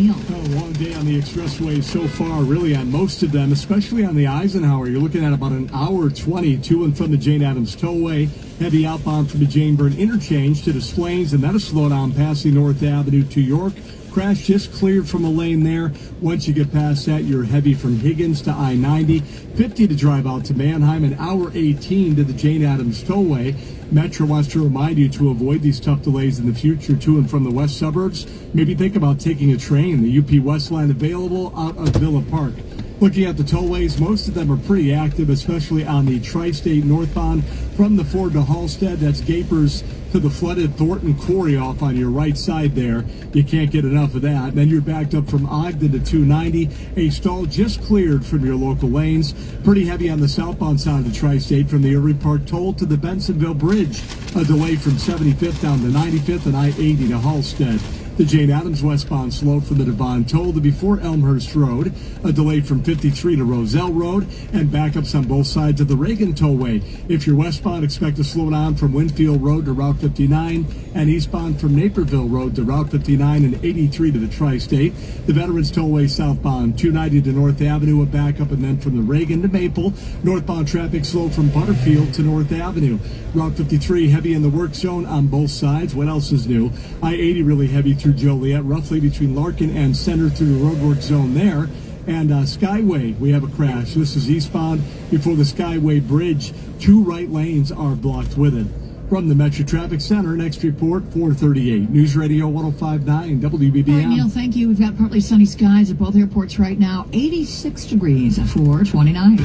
Neil. A long day on the expressway so far, really on most of them, especially on the Eisenhower. You're looking at about an hour 20 to and from the Jane Addams Tollway. Heavy outbound from the Jane Byrne interchange to Des Plaines, and then a slowdown passing North Avenue to York. Crash just cleared from a lane there. Once you get past that, you're heavy from Higgins to I-90. 50 to drive out to Manheim, an hour 18 to the Jane Addams Tollway. Metro wants to remind you to avoid these tough delays in the future to and from the west suburbs. Maybe think about taking a train. The UP West line available out of Villa Park. Looking at the tollways, most of them are pretty active, especially on the Tri-State northbound from the Ford to Halstead. That's Gapers to the flooded Thornton Quarry off on your right side there. You can't get enough of that. Then you're backed up from Ogden to 290. A stall just cleared from your local lanes. Pretty heavy on the southbound side of the Tri-State from the Irving Park Toll to the Bensonville Bridge. A delay from 75th down to 95th and I-80 to Halstead. The Jane Addams westbound slow from the Devon Toll to before Elmhurst Road. A delay from 53 to Roselle Road, and backups on both sides of the Reagan Tollway. If you're westbound, expect to slow down from Winfield Road to Route 59, and eastbound from Naperville Road to Route 59 and 83 to the Tri-State. The Veterans Tollway southbound, 290 to North Avenue, a backup, and then from the Reagan to Maple. Northbound traffic slow from Butterfield to North Avenue. Route 53 heavy in the work zone on both sides. What else is new? I-80 really heavy through Joliet, roughly between Larkin and Center through the roadwork zone there. And Skyway, we have a crash. This is eastbound before the Skyway Bridge. 2 right lanes are blocked with it. From the Metro Traffic Center, next report, 438. News Radio 105.9 WBBM. All right, Neil, thank you. We've got partly sunny skies at both airports right now. 86 degrees at 429.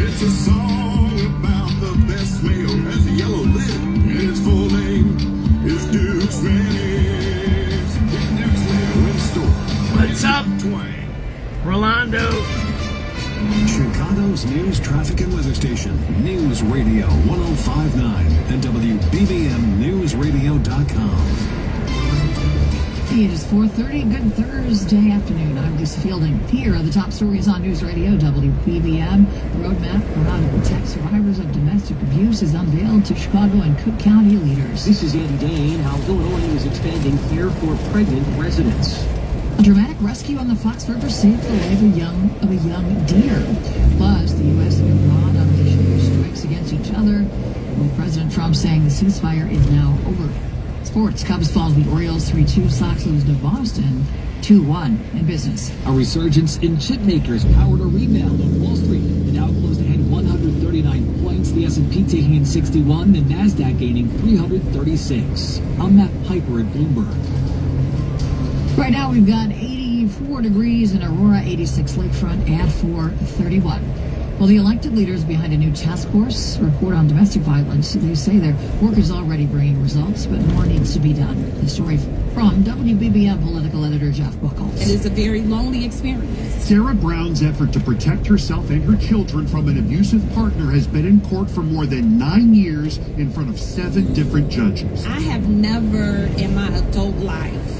It's a song about the best male has a yellow lip, and his full name is Duke's Mayonnaise. Duke's Mayonnaise. What's up, Rolando? Chicago's news, traffic, and weather station. News Radio 105.9 and WBBMNewsRadio.com. It is 4:30. Good Thursday afternoon. I'm Lisa Fielding. Here are the top stories on News Radio WBBM. The roadmap for how to protect survivors of domestic abuse is unveiled to Chicago and Cook County leaders. This is Andy Dane. How Illinois is expanding care for pregnant residents. A dramatic rescue on the Fox River saved the life of a young deer. Plus, the U.S. and Iran unleashed new strikes against each other, with President Trump saying the ceasefire is now over. Sports, Cubs fall to the Orioles 3-2. Sox lose to Boston 2-1 in business. A resurgence in chipmakers powered a rebound on Wall Street. The Dow closed ahead 139 points, the S&P taking in 61, the Nasdaq gaining 336. I'm Matt Piper at Bloomberg. Right now we've got 84 degrees in Aurora, 86 Lakefront at 431. Well, the elected leaders behind a new task force report on domestic violence, they say their work is already bringing results, but more needs to be done. The story from WBBM political editor Jeff Buckles. It is a very lonely experience. Sarah Brown's effort to protect herself and her children from an abusive partner has been in court for more than 9 years in front of 7 different judges. I have never in my adult life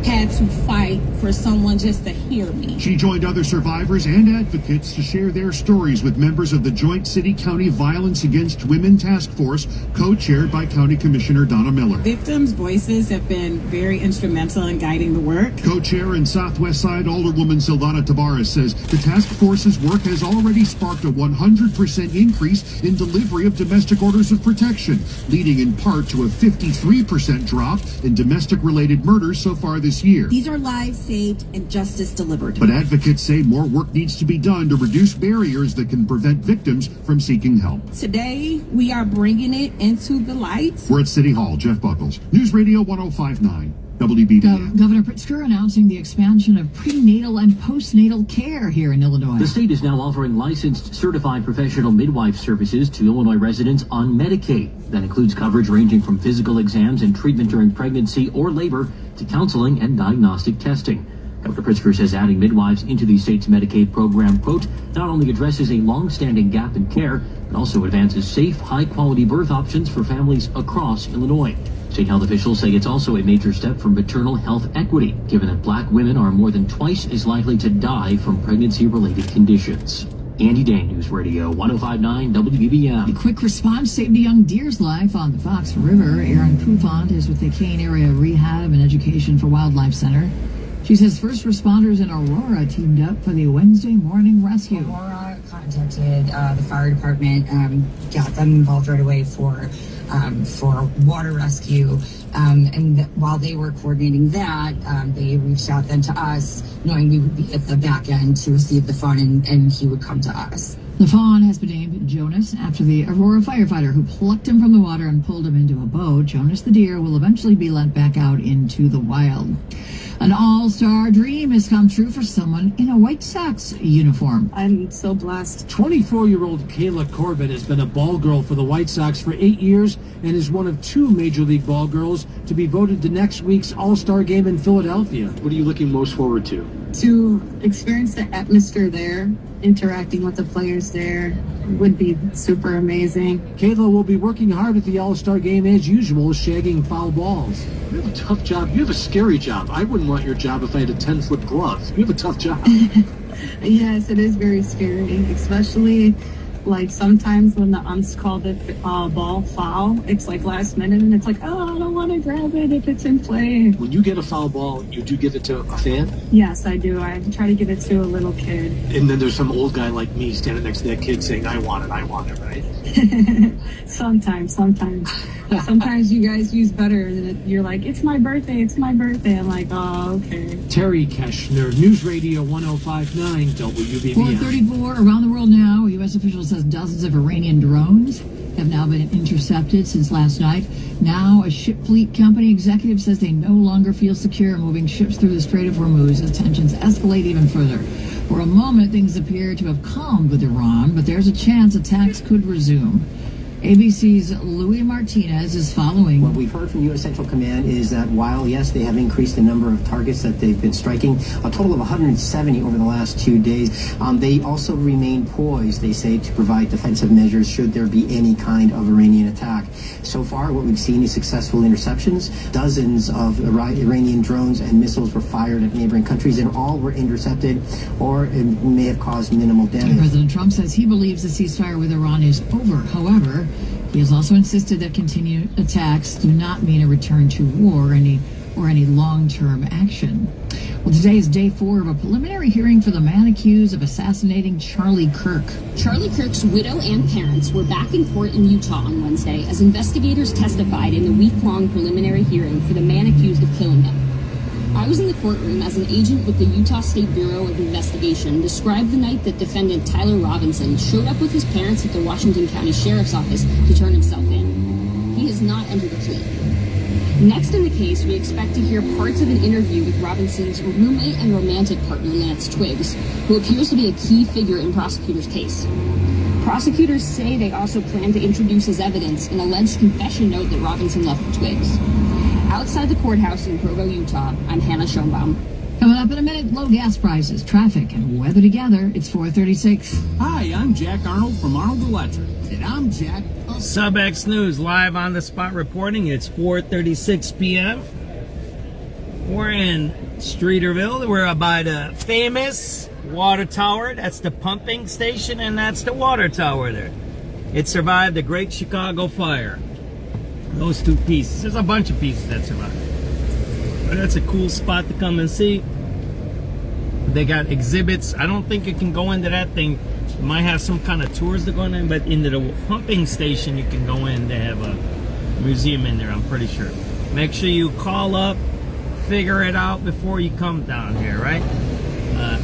had to fight for someone just to hear me. She joined other survivors and advocates to share their stories with members of the Joint City-County Violence Against Women Task Force, co-chaired by County Commissioner Donna Miller. Victims' voices have been very instrumental in guiding the work. Co-chair and Southwest Side Alderwoman Silvana Tavares says the task force's work has already sparked a 100% increase in delivery of domestic orders of protection, leading in part to a 53% drop in domestic-related murders so far this year. These are lives saved and justice delivered. But advocates say more work needs to be done to reduce barriers that can prevent victims from seeking help. Today, we are bringing it into the light. We're at City Hall. Jeff Buckles, News Radio 105.9. WBBM. Governor Pritzker announcing the expansion of prenatal and postnatal care here in Illinois. The state is now offering licensed certified professional midwife services to Illinois residents on Medicaid. That includes coverage ranging from physical exams and treatment during pregnancy or labor to counseling and diagnostic testing. Governor Pritzker says adding midwives into the state's Medicaid program, quote, not only addresses a long-standing gap in care, but also advances safe, high-quality birth options for families across Illinois. State health officials say it's also a major step for maternal health equity, given that black women are more than twice as likely to die from pregnancy-related conditions. Andy Day, News Radio 105.9 WBBM. A quick response saved a young deer's life on the Fox River. Erin Poufant is with the Kane Area Rehab and Education for Wildlife Center. She says first responders in Aurora teamed up for the Wednesday morning rescue. Aurora contacted the fire department, got them involved right away for water rescue. And while they were coordinating that, they reached out then to us, knowing we would be at the back end to receive the fund, and he would come to us. The fawn has been named Jonas after the Aurora firefighter who plucked him from the water and pulled him into a boat. Jonas the deer will eventually be let back out into the wild. An all-star dream has come true for someone in a White Sox uniform. I'm so blessed. 24-year-old Kayla Corbett has been a ball girl for the White Sox for 8 years and is one of 2 Major League ball girls to be voted to next week's All-Star game in Philadelphia. What are you looking most forward to? To experience the atmosphere there, interacting with the players there would be super amazing. Kayla will be working hard at the All-Star game as usual, shagging foul balls. You have a tough job. You have a scary job. I wouldn't want your job if I had a 10-foot glove. You have a tough job. Yes, it is very scary, especially like sometimes when the umps call the ball foul, it's like last minute and it's like, oh, I don't want to grab it if it's in play. When you get a foul ball, you do give it to a fan? Yes, I do. I try to give it to a little kid. And then there's some old guy like me standing next to that kid saying, I want it, right? Sometimes. Sometimes you guys use better and you're like, it's my birthday. I'm like, oh, okay. Terry Keshner, News Radio 105.9 WBBM. 4:34 around the world now. A U.S. official says dozens of Iranian drones have now been intercepted since last night. Now, a ship fleet company executive says they no longer feel secure moving ships through the Strait of Hormuz as tensions escalate even further. For a moment, things appear to have calmed with Iran, but there's a chance attacks could resume. ABC's Louis Martinez is following. What we've heard from U.S. Central Command is that while, yes, they have increased the number of targets that they've been striking, a total of 170 over the last 2 days, they also remain poised, they say, to provide defensive measures should there be any kind of Iranian attack. So far, what we've seen is successful interceptions. Dozens of Iranian drones and missiles were fired at neighboring countries, and all were intercepted or may have caused minimal damage. President Trump says he believes the ceasefire with Iran is over. However, he has also insisted that continued attacks do not mean a return to war or any long-term action. Well, today is day 4 of a preliminary hearing for the man accused of assassinating Charlie Kirk. Charlie Kirk's widow and parents were back in court in Utah on Wednesday as investigators testified in the week-long preliminary hearing for the man accused of killing him. I was in the courtroom as an agent with the Utah State Bureau of Investigation described the night that defendant Tyler Robinson showed up with his parents at the Washington County Sheriff's Office to turn himself in. He has not entered a plea. Next in the case, we expect to hear parts of an interview with Robinson's roommate and romantic partner, Lance Twiggs, who appears to be a key figure in prosecutors' case. Prosecutors say they also plan to introduce as evidence an alleged confession note that Robinson left for Twiggs. Outside the courthouse in Provo, Utah, I'm Hannah Schoenbaum. Coming up in a minute, low gas prices, traffic, and weather together. It's 4:36. Hi, I'm Jack Arnold from Arnold Electric. And I'm Jack. SubX.News live on the spot reporting. It's 4:36 p.m. We're in Streeterville. We're by the famous water tower. That's the pumping station, and that's the water tower there. It survived the Great Chicago Fire. Those 2 pieces. There's a bunch of pieces that survived. But that's a cool spot to come and see. They got exhibits. I don't think you can go into that thing. You might have some kind of tours to go in, but into the pumping station you can go in. They have a museum in there, I'm pretty sure. Make sure you call up, figure it out before you come down here, right?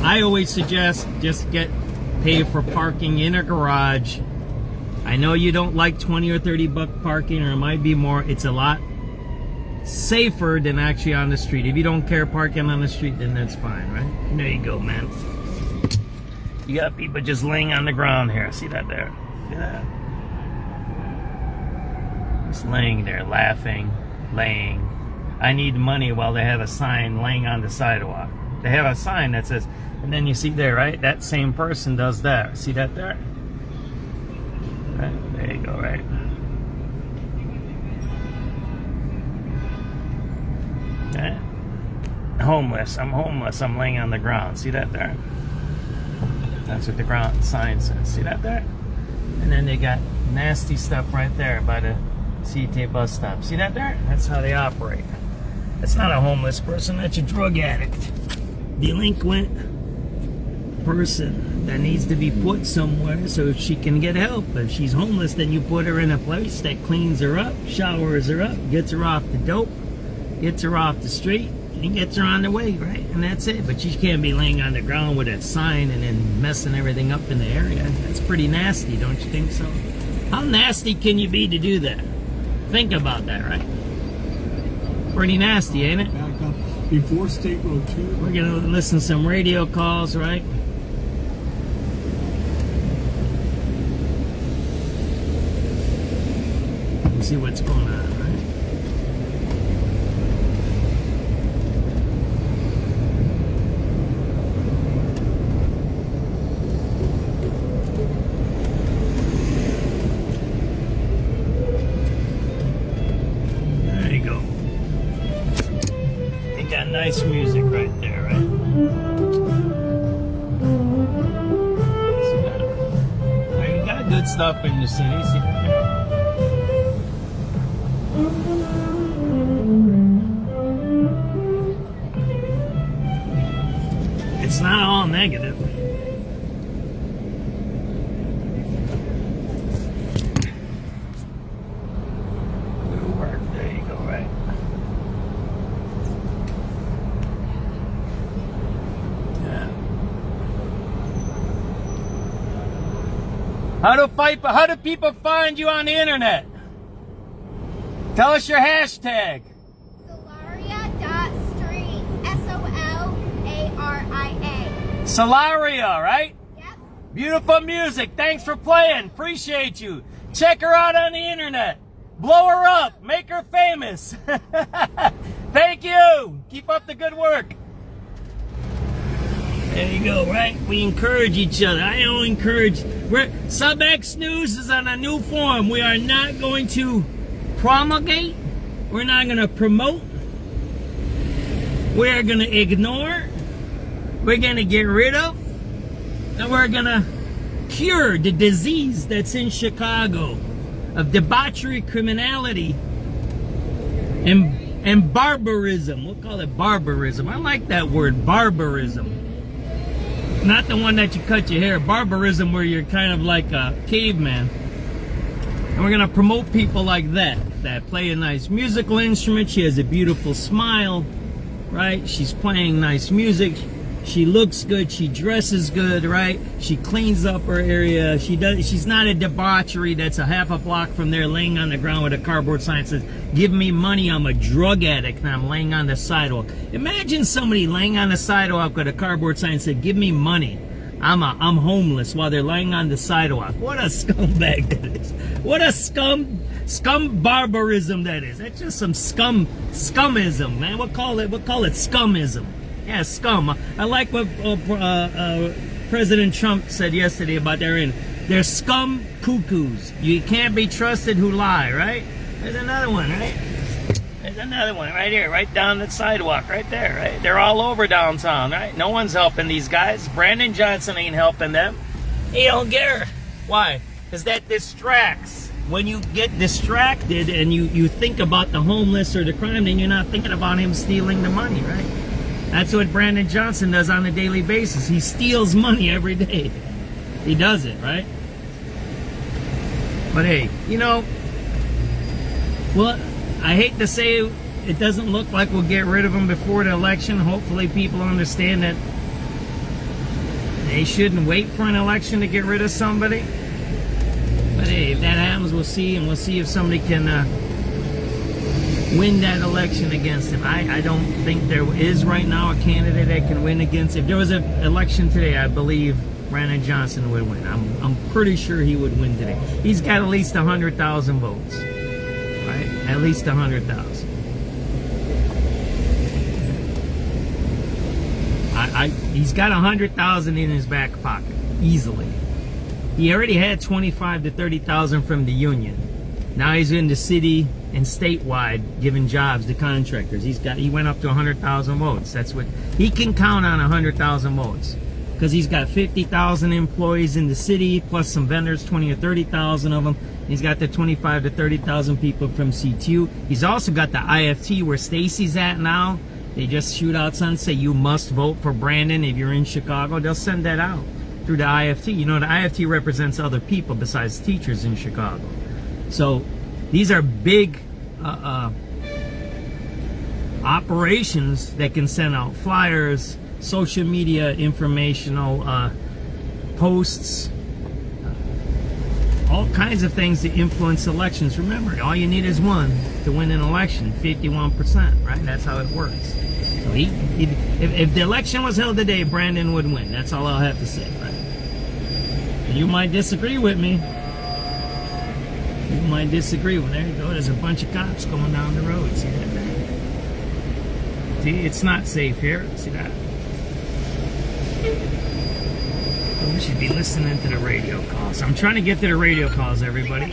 I always suggest just pay for parking in a garage. I know you don't like 20 or 30 buck parking, or it might be more. It's a lot safer than actually on the street. If you don't care parking on the street, then that's fine, right? There you go, man. You got people just laying on the ground here. See that there? Look at that. Just laying there, laughing, laying. I need money while they have a sign laying on the sidewalk. They have a sign that says, and then you see there, right? That same person does that. See that there? Right, there you go, right? Okay. Homeless. I'm homeless. I'm laying on the ground. See that there? That's what the ground sign says. See that there? And then they got nasty stuff right there by the CTA bus stop. See that there? That's how they operate. That's not a homeless person. That's a drug addict. Delinquent person that needs to be put somewhere so she can get help. If she's homeless, then you put her in a place that cleans her up, showers her up, gets her off the dope, gets her off the street, and gets her on the way, right? And that's it. But she can't be laying on the ground with a sign and then messing everything up in the area. That's pretty nasty, don't you think so? How nasty can you be to do that? Think about that, right? Pretty nasty, ain't it? Back up before State Road 2. We're gonna listen to some radio calls, right? And see what's going on, right? Nice music right there, right? See that? You got good stuff in the city. See that? It's not all negative. Good work. There you go, right? How do people find you on the internet? Tell us your hashtag. Solaria.streams. S-O-L-A-R-I-A. Solaria, right? Yep. Beautiful music. Thanks for playing. Appreciate you. Check her out on the internet. Blow her up. Make her famous. Thank you. Keep up the good work. There you go, right? We encourage each other. I don't encourage. SubX.News is on a new form. We are not going to promulgate. We're not going to promote. We're going to ignore. We're going to get rid of. And we're going to cure the disease that's in Chicago of debauchery, criminality, and barbarism. We'll call it barbarism. I like that word, barbarism. Not the one that you cut your hair. Barbarism where you're kind of like a caveman. And we're going to promote people like that play a nice musical instrument. She has a beautiful smile, right? She's playing nice music. She looks good. She dresses good, right? She cleans up her area. She's not a debauchery that's a half a block from there laying on the ground with a cardboard sign that says, "Give me money, I'm a drug addict and I'm laying on the sidewalk." Imagine somebody laying on the sidewalk with a cardboard sign that said, "Give me money, I'm homeless," while they're laying on the sidewalk. What a scumbag that is. What a scum barbarism that is. That's just some scumism, man. We'll call it scumism. Yeah, scum. I like what President Trump said yesterday about they're scum cuckoos. You can't be trusted who lie, right? There's another one, right? There's another one right here, right down the sidewalk, right there, right? They're all over downtown, right? No one's helping these guys. Brandon Johnson ain't helping them. He don't care. Why? Because that distracts. When you get distracted and you think about the homeless or the crime, then you're not thinking about him stealing the money, right? That's what Brandon Johnson does on a daily basis. He steals money every day. He does it, right? But hey, well, I hate to say it doesn't look like we'll get rid of him before the election. Hopefully people understand that they shouldn't wait for an election to get rid of somebody. But hey, if that happens, we'll see. And we'll see if somebody can win that election against him. I don't think there is right now a candidate that can win against. If there was an election today, I believe Brandon Johnson would win. I'm pretty sure he would win today. He's got at least 100,000 votes, right? At least 100,000. He's got 100,000 in his back pocket easily. He already had 25 to 30,000 from the union. Now he's in the city and statewide giving jobs to contractors. He went up to 100,000 votes. That's what he can count on, 100,000 votes. because he's got 50,000 employees in the city, plus some vendors, 20 or 30,000 of them. He's got the 25 to 30,000 people from C2. He's also got the IFT where Stacy's at now. They just shoot out signs, say you must vote for Brandon if you're in Chicago. They'll send that out through the IFT. You know, the IFT represents other people besides teachers in Chicago. So these are big operations that can send out flyers, social media informational posts, all kinds of things to influence elections. Remember, all you need is one to win an election, 51%, right? That's how it works. So if the election was held today, Brandon would win. That's all I'll have to say, right? You might disagree with me. You might disagree. Well, there you go. There's a bunch of cops going down the road. See that? See, it's not safe here. See that? We should be listening to the radio calls. I'm trying to get to the radio calls, everybody. All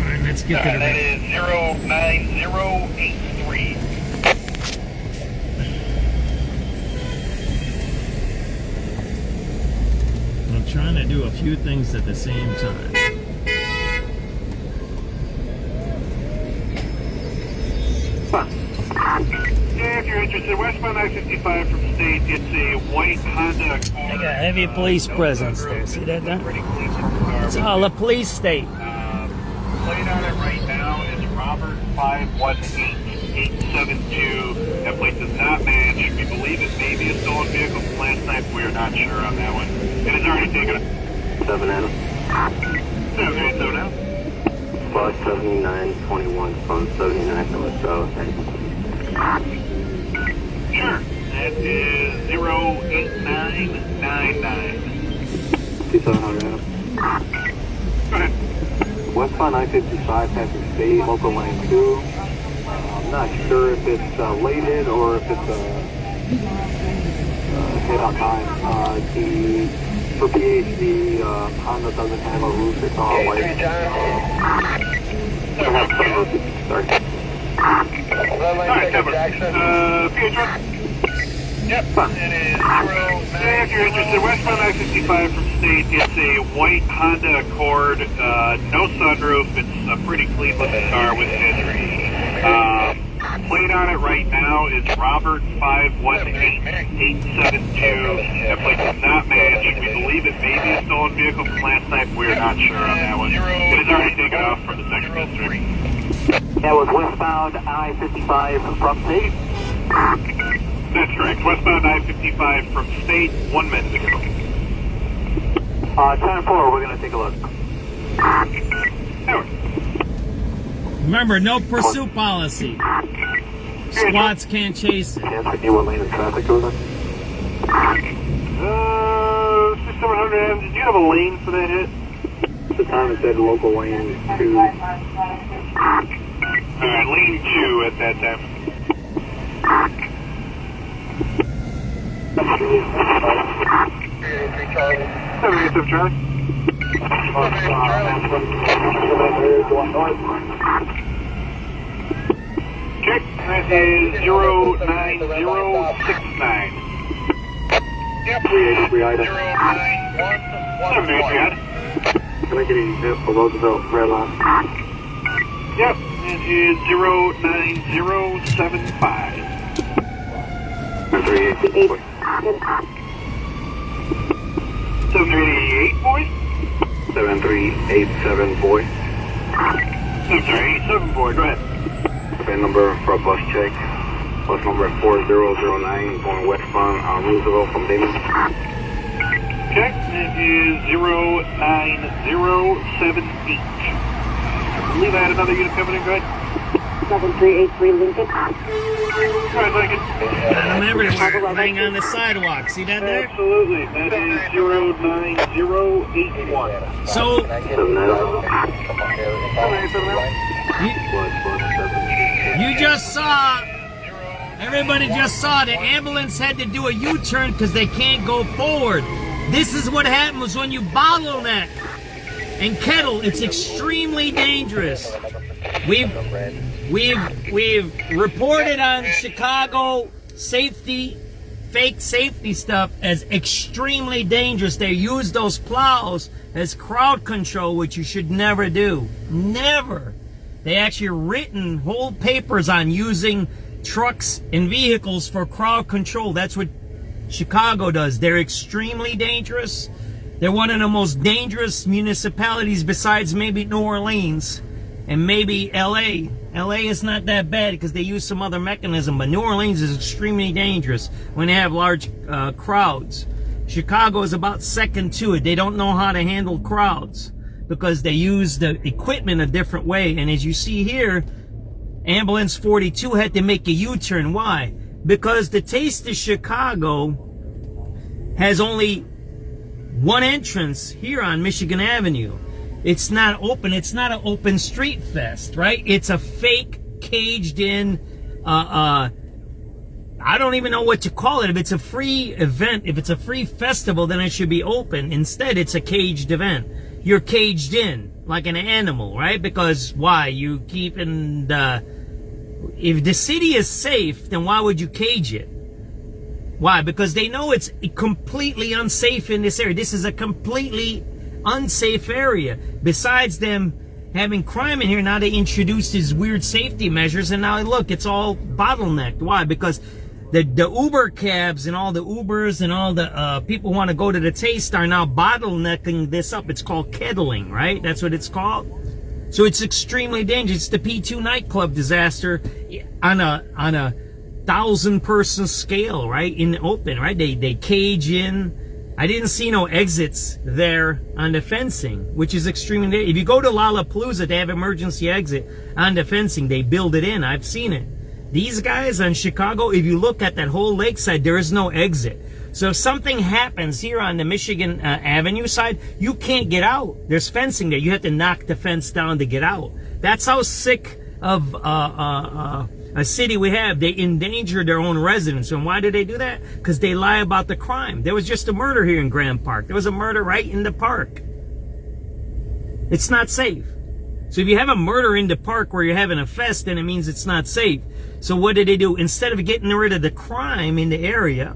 right, let's get to the That is 09083. I'm trying to do a few things at the same time. If you're interested, westbound I-55 from State, it's a white Honda Accord. They got heavy police presence, though. See that there? It's all a police state. Plate on it right now is Robert 518872. That plate does not match. We believe it may be a stolen vehicle from last night, but we are not sure on that one. It is already taken up. 7 Adam. 7 now. 7921 from 79 North South. Sure. That is 08999. 2700 Adam. Go ahead. Westbound I-55 passing State, local lane 2. I'm not sure if it's lated or if it's hit on time. For PhD, Honda doesn't have a roof, it's all white. Sorry. Alright, PH1. Yep, it is 0. If you're interested, westbound I-55 from State, it's a white Honda Accord, no sunroof. It's a pretty clean looking car with history. Plate on it right now is Robert 518872. That plate does not match. We believe it may be a stolen vehicle from last night, but we are not sure on that one. It is already taken off from the second district. That was westbound I-55 from State. That's correct. Westbound I-55 from State 1 minute ago. 10-4, we're going to take a look. Remember, no pursuit policy. Squats can't chase it. Chance we what lane of traffic goes on? 6700 Adams, did you have a lane for that hit? At the time it said local lane 2. Alright, lane 2 at that time. 787 Charlie. Okay, that is 09069. Yep, 383 item. 091. Can I get a hit for Roosevelt red line? Yep, it is 09075. 738 boy. 7388 boy? 7387 boy. 87 boy, go ahead. Fan number for a bus check. Bus number 4009 going westbound on Roosevelt from Damon. Check, it is 09078. I believe I had another unit coming in, go ahead. 7383 Lincoln. Go ahead, Lincoln. Remember, we're laying on the sidewalk. See that there? Absolutely. That is 09081. So, you just saw, everybody just saw the ambulance had to do a U-turn because they can't go forward. This is what happens when you bottleneck and kettle. It's extremely dangerous. We've reported on Chicago safety fake safety stuff as extremely dangerous. They use those plows as crowd control, which you should never do. Never. They actually written whole papers on using trucks and vehicles for crowd control. That's what Chicago does. They're extremely dangerous. They're one of the most dangerous municipalities besides maybe New Orleans and maybe LA. LA is not that bad because they use some other mechanism, but New Orleans is extremely dangerous when they have large crowds. Chicago is about second to it. They don't know how to handle crowds because they use the equipment a different way. And as you see here, Ambulance 42 had to make a U-turn. Why? Because the Taste of Chicago has only one entrance here on Michigan Avenue. It's not open. It's not an open street fest, right? It's a fake, caged in, I don't even know what to call it. If it's a free event, if it's a free festival, then it should be open. Instead, it's a caged event. You're caged in like an animal, right? Because why? You keeping if the city is safe, then why would you cage it? Why? Because they know it's completely unsafe in this area. This is a completely unsafe area. Besides them having crime in here, now they introduced these weird safety measures, and now look, it's all bottlenecked. Why? Because the Uber cabs and all the Ubers and all the people who want to go to the Taste are now bottlenecking this up. It's called kettling, right? That's what it's called. So it's extremely dangerous. It's the P2 nightclub disaster on a 1,000-person scale, right? In the open, right? They cage in. I didn't see no exits there on the fencing, which is extremely dangerous. If you go to Lollapalooza, they have emergency exit on the fencing. They build it in. I've seen it. These guys on Chicago, if you look at that whole lakeside, there is no exit. So if something happens here on the Michigan Avenue side, you can't get out. There's fencing there. You have to knock the fence down to get out. That's how sick of a city we have. They endanger their own residents. And why do they do that? Because they lie about the crime. There was just a murder here in Graham Park. There was a murder right in the park. It's not safe. So if you have a murder in the park where you're having a fest, then it means it's not safe. So what did they do? Instead of getting rid of the crime in the area,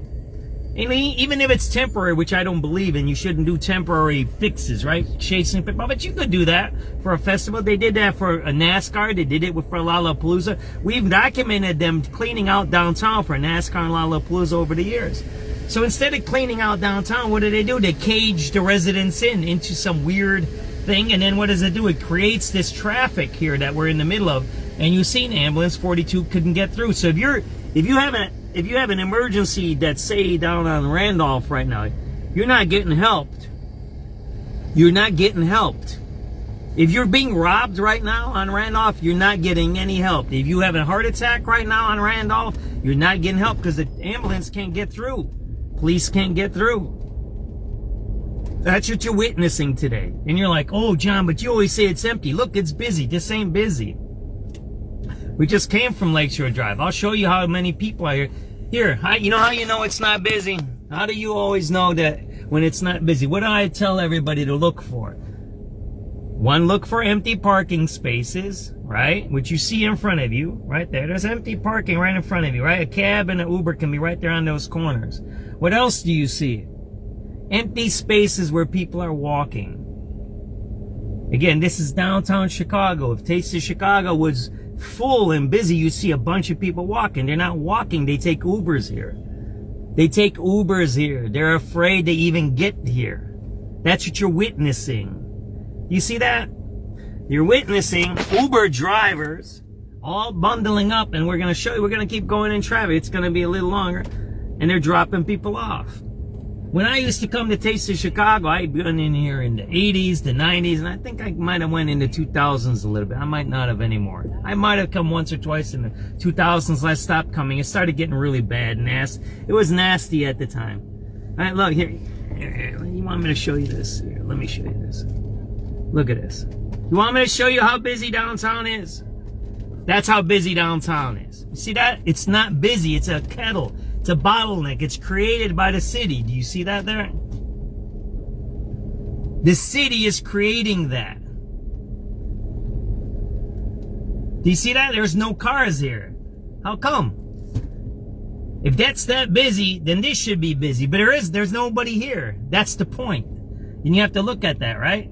and even if it's temporary, which I don't believe in, you shouldn't do temporary fixes, right? Chasing people, but you could do that for a festival. They did that for a NASCAR. They did it for Lollapalooza. We've documented them cleaning out downtown for NASCAR and Lollapalooza over the years. So instead of cleaning out downtown, what do? They cage the residents into some weird thing, and then what does it do? It creates this traffic here that we're in the middle of, and you've seen Ambulance 42 couldn't get through. So if you have an emergency that's, say, down on Randolph right now, you're not getting helped. You're not getting helped. If you're being robbed right now on Randolph, you're not getting any help. If you have a heart attack right now on Randolph, you're not getting help because the ambulance can't get through. Police can't get through. That's what you're witnessing today. And you're like, oh, John, but you always say it's empty. Look, it's busy. This ain't busy. We just came from Lakeshore Drive. I'll show you how many people are here. Here, you know how you know it's not busy? How do you always know that when it's not busy? What do I tell everybody to look for? One, look for empty parking spaces, right? Which you see in front of you, right there. There's empty parking right in front of you, right? A cab and an Uber can be right there on those corners. What else do you see? Empty spaces where people are walking. Again, this is downtown Chicago. If Taste of Chicago was full and busy, you see a bunch of people walking. They're not walking. They take Ubers here. They take Ubers here. They're afraid to even get here. That's what you're witnessing. You see that? You're witnessing Uber drivers all bundling up, and we're going to show you, we're going to keep going in traffic. It's going to be a little longer, and they're dropping people off. When I used to come to Taste of Chicago, I'd been in here in the 80s, the 90s, and I think I might have went in the 2000s a little bit. I might not have anymore. I might have come once or twice in the 2000s. I stopped coming. It started getting really bad and nasty. It was nasty at the time. All right, look, here. You want me to show you this? Here, let me show you this. Look at this. You want me to show you how busy downtown is? That's how busy downtown is. You see that? It's not busy. It's a kettle. It's a bottleneck. It's created by the city. Do you see that there? The city is creating that. Do you see that? There's no cars here. How come? If that's that busy, then this should be busy. But there's nobody here. That's the point. And you have to look at that, right?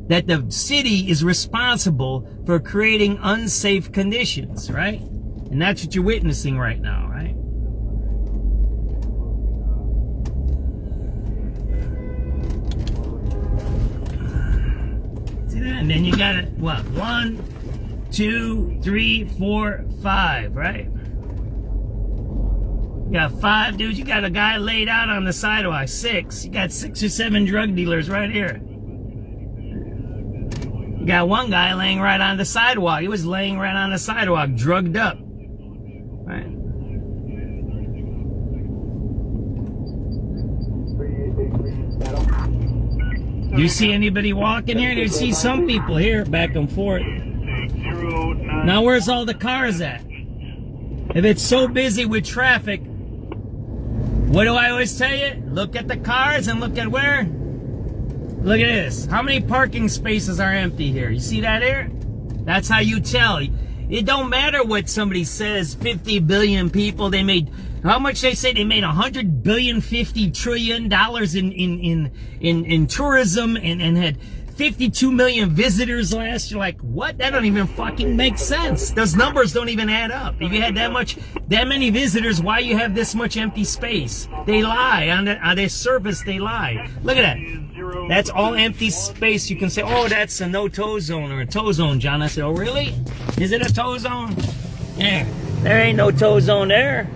That the city is responsible for creating unsafe conditions, right? And that's what you're witnessing right now, right? See that? And then you got it, what? 1, 2, 3, 4, 5, right? You got 5 dudes. You got a guy laid out on the sidewalk. 6. You got 6 or 7 drug dealers right here. You got one guy laying right on the sidewalk. He was laying right on the sidewalk, drugged up. Right? Do you see anybody walking here? Do you see some people here back and forth? Now where's all the cars at? If it's so busy with traffic, what do I always tell you? Look at the cars and look at where? Look at this. How many parking spaces are empty here? You see that here? That's how you tell. It don't matter what somebody says. 50 billion people, they made, how much they say? They made $100 billion, $50 trillion in tourism and had 52 million visitors last year. Like, what? That don't even fucking make sense. Those numbers don't even add up. If you had that many visitors, why you have this much empty space? They lie. On their surface, they lie. Look at that. That's all empty space. You can say, oh, that's a no-tow zone or a tow zone, John. I said, oh, really? Is it a tow zone? Yeah, there ain't no tow zone there.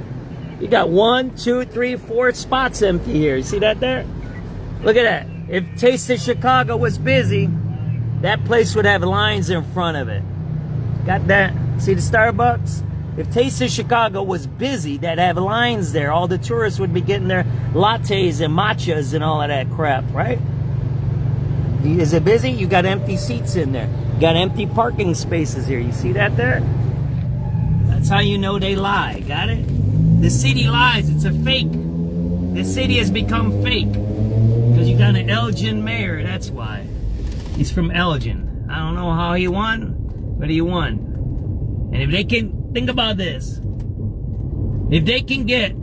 You got 1, 2, 3, 4 spots empty here. You see that there? Look at that. If Taste of Chicago was busy, that place would have lines in front of it. Got that? See the Starbucks? If Taste of Chicago was busy, they'd have lines there. All the tourists would be getting their lattes and matchas and all of that crap, right? Is it busy? You got empty seats in there. You got empty parking spaces here. You see that there? That's how you know they lie. Got it? The city lies. It's a fake. The city has become fake. Because you got an Elgin mayor, that's why. He's from Elgin. I don't know how he won, but he won. And if they can, think about this. If they can get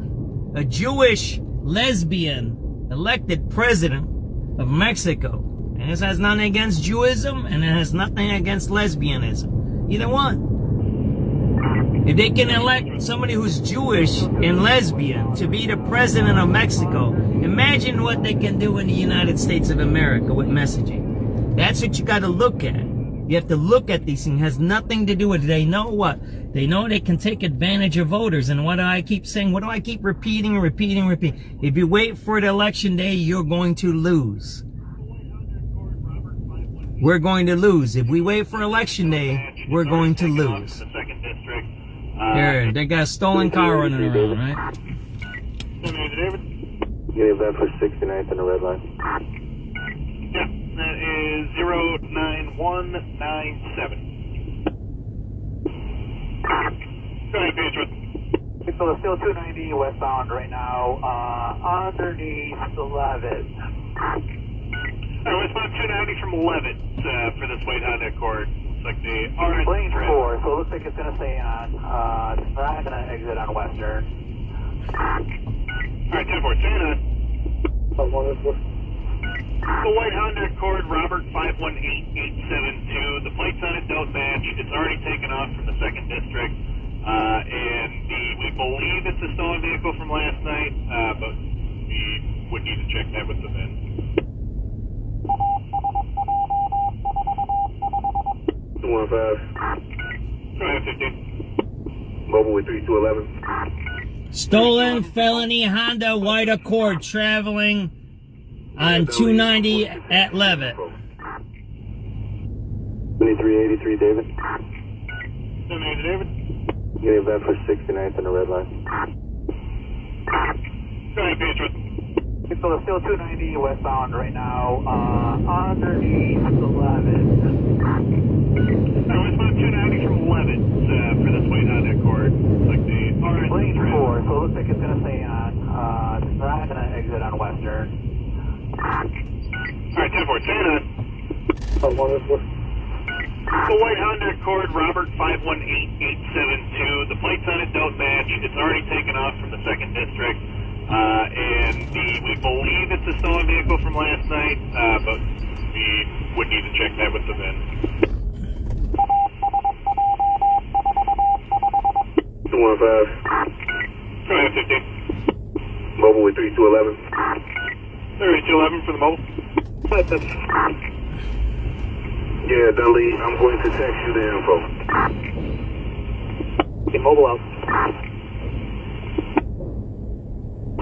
a Jewish lesbian elected president of Mexico, and this has nothing against Jewism, and it has nothing against lesbianism. Either one. If they can elect somebody who's Jewish and lesbian to be the president of Mexico, imagine what they can do in the United States of America with messaging. That's what you got to look at. You have to look at these things. It has nothing to do with it. They know what? They know they can take advantage of voters. And what do I keep saying? What do I keep repeating? If you wait for the election day, you're going to lose. We're going to lose. If we wait for election day, we're going to lose. Here, they got a stolen car running around, right? Give that for 69th in the red line. Yeah, that is 09197. Go ahead, Pedro. So it's still 290 westbound right now, underneath 11. Westbound 290 from 11 for this white Honda Accord. Like the orange lane 4, so it looks like it's going to stay on. It's not going to exit on Western. Alright, 10-4, staying on. The white Honda Accord, Robert 518872. The plates on it don't match. It's already taken off from the 2nd District. And we believe it's a stolen vehicle from last night, but we would need to check that with the VIN. 215. Go ahead, 15. Mobile with 3211. Stolen felony Honda White Accord traveling on 290 at Levitt. 2383, David. 78, David. Give that for 69th in the red line. Go ahead, Pedro. So it's still 290 westbound right now, underneath 11. Westbound 290 from 11 for this white Honda Accord. Like the orange lane 4, so it looks like it's going to stay on. It's not going to exit on Western. Alright, 10-4, staying on. The white Honda Accord, Robert 518872. The plates on it don't match. It's already taken off from We believe it's a stolen vehicle from last night, but we would need to check that with the VIN. 215. Go ahead, 15. Mobile with 3211. 3211 for the mobile. Yeah, Dudley, I'm going to text you the info. Get mobile out.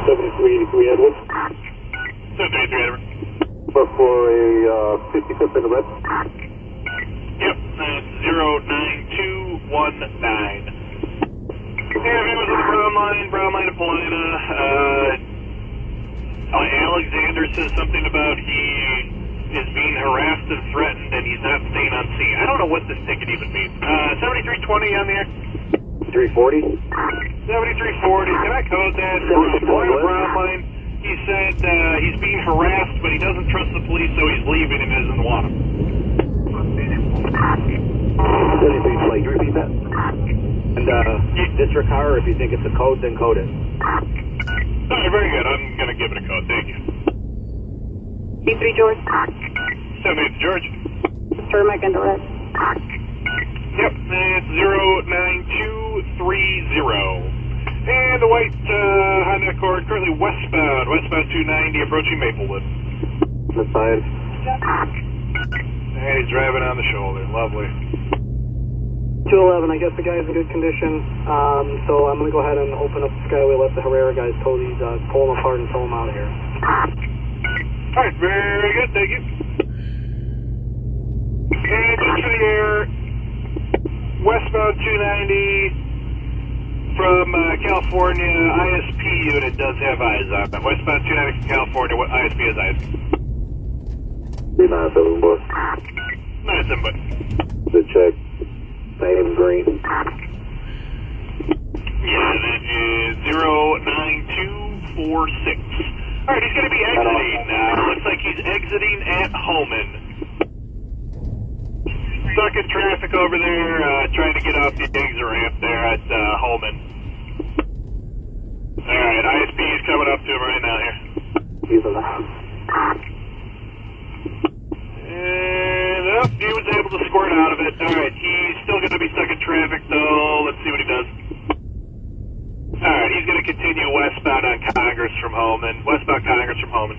7383 Edwards. 7383 Edwards. But for a 55th and the rest? Yep, that's 09219. Yeah, he was on the Brown line to Paulina. Alexander says something about he is being harassed and threatened and he's not staying on scene. I don't know what this ticket even means. 7320 on the air. 340? 7340. Can I code that? Brown line. He said he's being harassed, but he doesn't trust the police, so he's leaving and doesn't want them. 7320. You repeat that? And district car, or if you think it's a code, then code it. Alright, very good. I'm going to give it a code. Thank you. C3 George. 78 George. Termic and direct. Yep, it's 09230. And the white Honda Accord, currently westbound 290, approaching Maplewood. This side. And he's driving on the shoulder. Lovely. 211, I guess the guy's in good condition, so I'm going to go ahead and open up the Skyway, let the Herrera guys pull them apart and tow them out of here. Alright, very good, thank you. And just for the air, westbound 290 from California, ISP unit does have eyes on it. Westbound 290 from California, what ISP has eyes? 397, boss. 97, but. The check. Same green. Yeah, that is 09246. Alright, he's going to be exiting now. Looks like he's exiting at Holman. Stuck in traffic over there, trying to get off the exit ramp there at Holman. Alright, ISP is coming up to him right now here. He's alive. And he was able to squirt out of it. Alright, he's still going to be stuck in traffic though. Let's see what he does. Alright, he's going to continue westbound on Congress from Holman. Westbound Congress from Holman.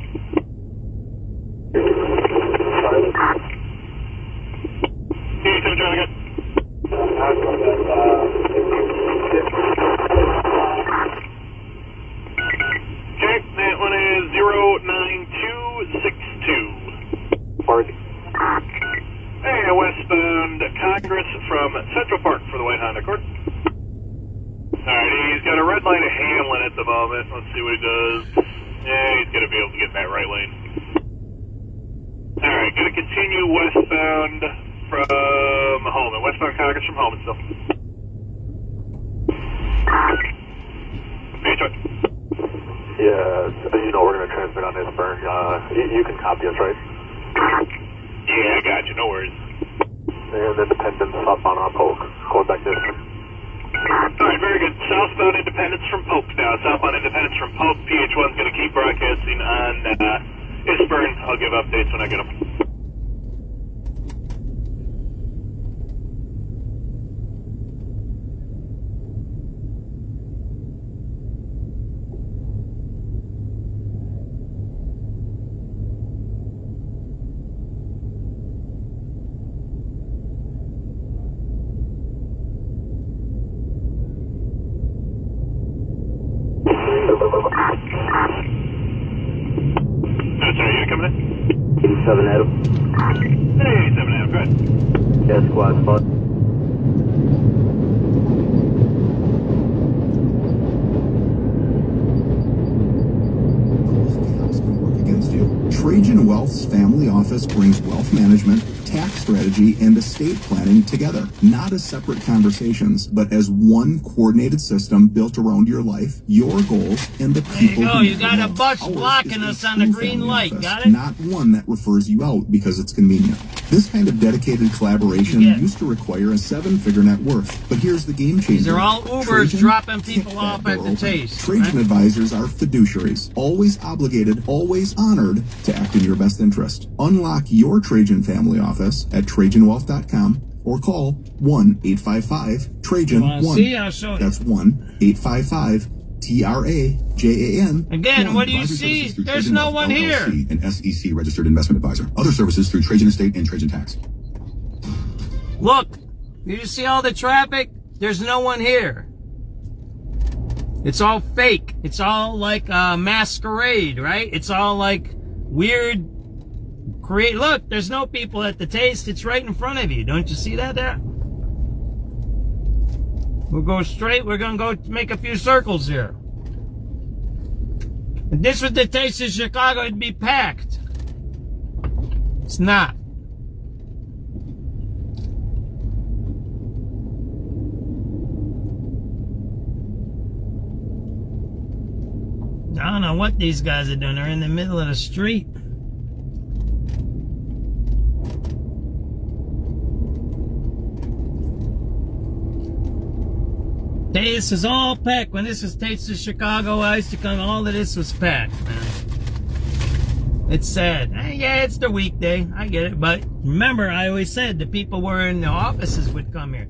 Hey, Tim, trying to get. Okay, that one is 09262. Park. Hey, westbound Congress from Central Park for the white Honda Accord. Alright, he's got a red light at Hamlin at the moment. Let's see what he does. Yeah, he's going to be able to get in that right lane. Alright, going to continue westbound from Holman. Westbound Congress from Holman still. Hey, Troy. Yeah, you know we're going to transmit on this burn. You can copy us, right? Yeah, I got you. No worries. And Independence up on our Polk. Code back this. Alright, very good. Southbound Independence from Polk now. Southbound Independence from Polk. PH1's going to keep broadcasting on Isburn. I'll give updates when I get them. Sorry, you coming in? 87 Adam. Hey, 87 Adam, go ahead. Yeah, squad spot. Trajan Wealth's family office brings wealth management, tax strategy, and estate planning together, not as separate conversations, but as one coordinated system built around your life, your goals, and the people. There you go. You got a bus blocking us on the green light. Office, got it? not one that refers you out because it's convenient. This kind of dedicated collaboration used to require a 7-figure net worth, but here's the game changer. These are all Ubers Trajan dropping people off at the Taste. Trajan advisors are fiduciaries, always obligated, always honored to act in your best interest. Unlock your Trajan family office at TrajanWealth.com or call 1-855-TRAJAN-1. See, I'll show you. That's 1-855-TRAJAN. Again, what do you see? There's no one here. An SEC registered investment advisor. Other services through Trajan Estate and Trajan Tax. Look, you see all the traffic? There's no one here. It's all fake. It's all like a masquerade, right? It's all like weird. Look, there's no people at the Taste. It's right in front of you. Don't you see that there? We'll go straight. We're going to go make a few circles here. If this was the Taste of Chicago, it'd be packed. It's not. I don't know what these guys are doing. They're in the middle of the street. This is all packed. When this was Taste of Chicago, I used to come, all of this was packed, man. It's sad. Yeah, it's the weekday. I get it. But remember, I always said the people who were in the offices would come here.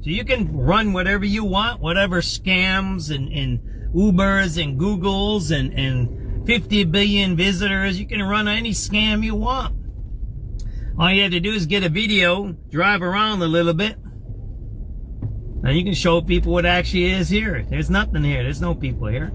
So you can run whatever you want, whatever scams and Ubers and Googles and 50 billion visitors. You can run any scam you want. All you have to do is get a video, drive around a little bit. Now you can show people what actually is here. There's nothing here. There's no people here.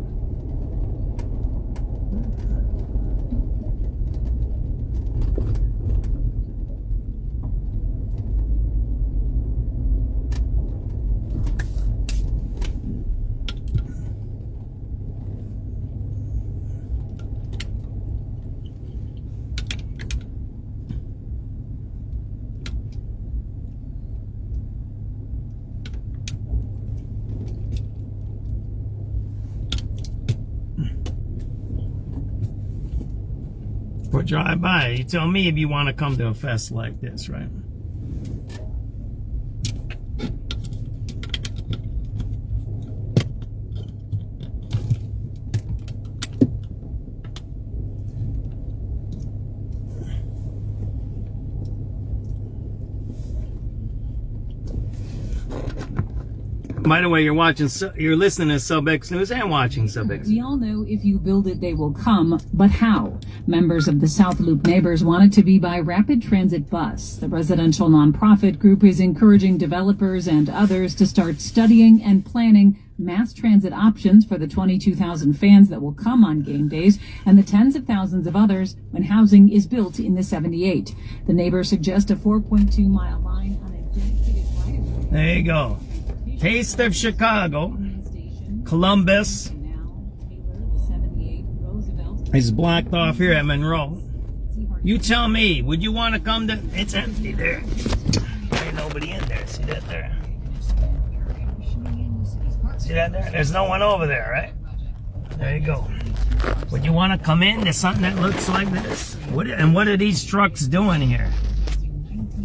Or drive by. You tell me if you want to come to a fest like this, right? By the way, you're listening to SubX.News and watching SubX. We all know if you build it, they will come, but how? Members of the South Loop Neighbors want it to be by rapid transit bus. The residential nonprofit group is encouraging developers and others to start studying and planning mass transit options for the 22,000 fans that will come on game days and the tens of thousands of others when housing is built in the 78. The Neighbors suggest a 4.2-mile line on a dedicated right-of-way. There you go. Taste of Chicago, Columbus is blocked off here at Monroe. You tell me, would you want to come to? It's empty there. There ain't nobody in there. See that there? See that there? There's no one over there, right? There you go. Would you want to come in to something that looks like this? What are these trucks doing here?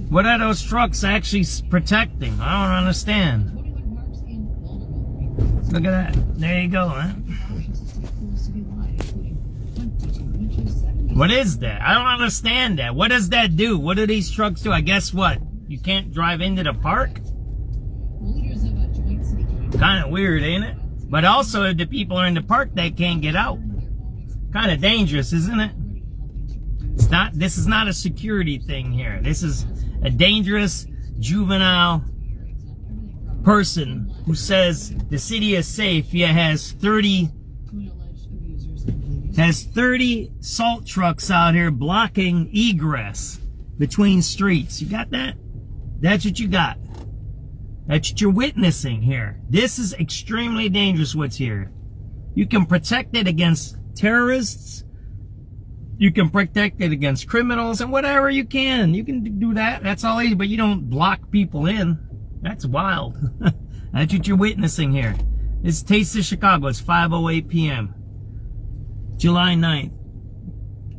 What are those trucks actually protecting? I don't understand. Look at that. There you go, huh? What is that? I don't understand that. What does that do? What do these trucks do? I guess what? You can't drive into the park? Kind of weird, ain't it? But also, if the people are in the park, they can't get out. Kind of dangerous, isn't it? This is not a security thing here. This is a dangerous juvenile person who says the city is safe, yet has 30 salt trucks out here blocking egress between streets. You got that? That's what you got. That's what you're witnessing here. This is extremely dangerous what's here. You can protect it against terrorists. You can protect it against criminals and whatever you can. You can do that. That's all easy, but you don't block people in. That's wild. That's what you're witnessing here. It's Taste of Chicago. It's 5:08 p.m. July 9th,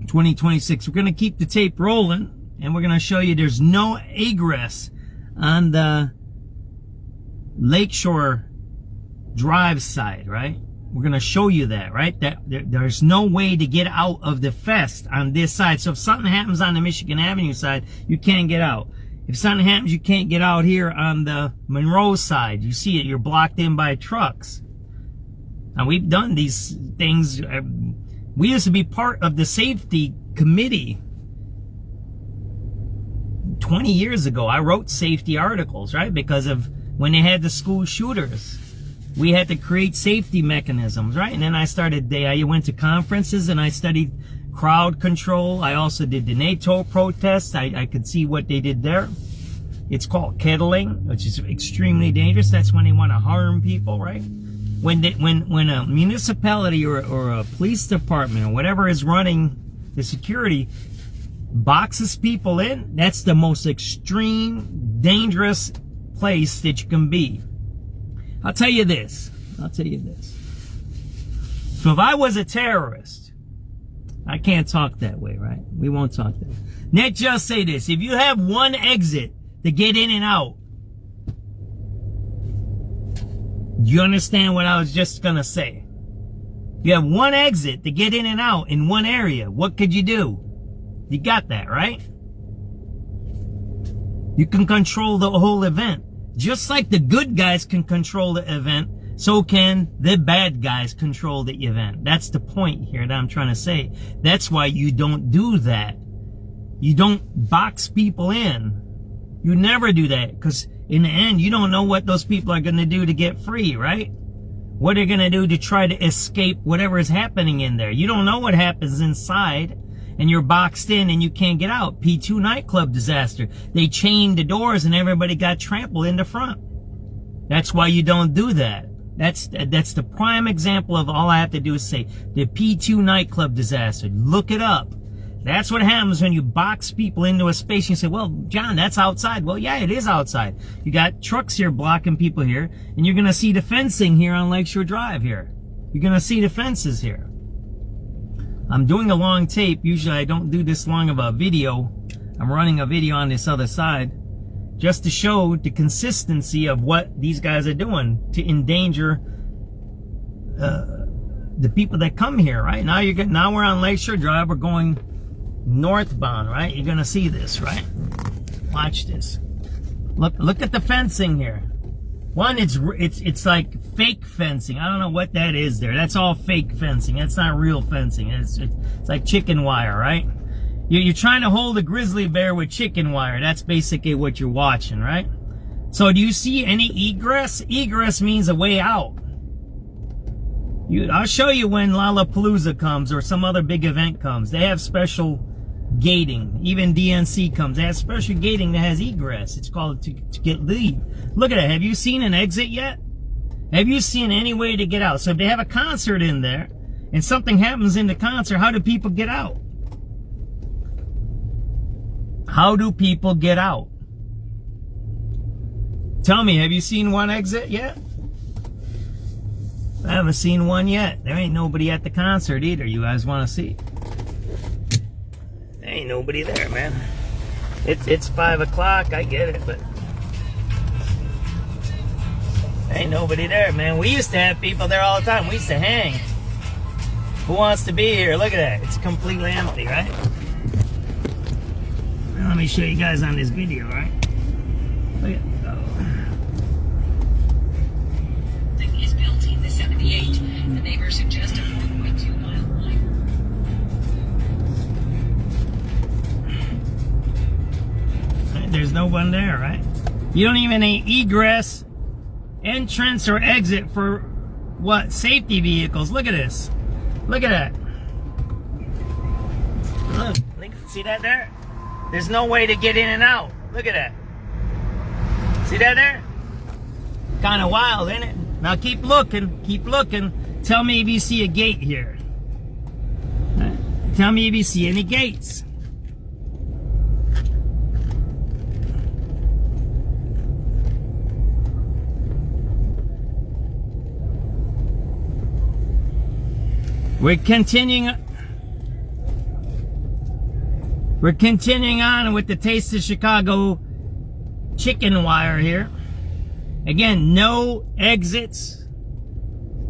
2026. We're going to keep the tape rolling. and we're going to show you there's no egress on the Lakeshore Drive side, right? We're going to show you that, right? That there's no way to get out of the fest on this side. So if something happens on the Michigan Avenue side, you can't get out. If something happens, you can't get out here on the Monroe side. You see it, you're blocked in by trucks. Now, we've done these things. We used to be part of the safety committee 20 years ago. I wrote safety articles, right? Because of when they had the school shooters. We had to create safety mechanisms, right? And then I went to conferences and I studied crowd control. I also did the NATO protests. I could see what they did there. It's called kettling, which is extremely dangerous. That's when they want to harm people, right? When a municipality or a police department or whatever is running the security boxes people in, that's the most extreme, dangerous place that you can be. I'll tell you this. So if I was a terrorist, I can't talk that way, right? We won't talk that way. Let's just say this. If you have one exit to get in and out, do you understand what I was just going to say? You have one exit to get in and out in one area. What could you do? You got that, right? You can control the whole event. Just like the good guys can control the event, so can the bad guys control the event. That's the point here that I'm trying to say. That's why you don't do that. You don't box people in. You never do that, because in the end, you don't know what those people are going to do to get free, right? What they're going to do to try to escape whatever is happening in there. You don't know what happens inside, and you're boxed in and you can't get out. P2 nightclub disaster. They chained the doors and everybody got trampled in the front. That's why you don't do that. That's the prime example of all I have to do is say the P2 nightclub disaster. Look it up. That's what happens when you box people into a space. You say, well, John, that's outside. Well, yeah, it is outside. You got trucks here blocking people here, and you're going to see the fencing here on Lakeshore Drive here. You're going to see the fences here. I'm doing a long tape. Usually I don't do this long of a video. I'm running a video on this other side just to show the consistency of what these guys are doing to endanger the people that come here, right? Now we're on Lakeshore Drive. We're going northbound, right? You're gonna see this, right? Watch this. Look at the fencing here. One, it's like fake fencing. I don't know what that is there. That's all fake fencing. That's not real fencing. It's like chicken wire, right? You're trying to hold a grizzly bear with chicken wire. That's basically what you're watching, right? So do you see any egress? Egress means a way out. I'll show you when Lollapalooza comes or some other big event comes. They have special gating. Even DNC comes. They have special gating that has egress. It's called to get leave. Look at that. Have you seen an exit yet? Have you seen any way to get out? So if they have a concert in there and something happens in the concert, how do people get out? How do people get out? Tell me, have you seen one exit yet? I haven't seen one yet. There ain't nobody at the concert either. You guys want to see? There ain't nobody there, man. It's 5 o'clock. I get it, but there ain't nobody there, man. We used to have people there all the time. We used to hang. Who wants to be here? Look at that. It's completely empty, right? Let me show you guys on this video, right? Look at Is built in the 78. The neighbors suggest a 4.2 mile line. Right, there's no one there, right? You don't even need egress, entrance, or exit for what? Safety vehicles. Look at this. Look at that. Look, see that there? There's no way to get in and out. Look at that. See that there? Kind of wild, isn't it? Now keep looking, keep looking. Tell me if you see a gate here. Right. Tell me if you see any gates. We're continuing. We're continuing on with the Taste of Chicago chicken wire here. Again, no exits,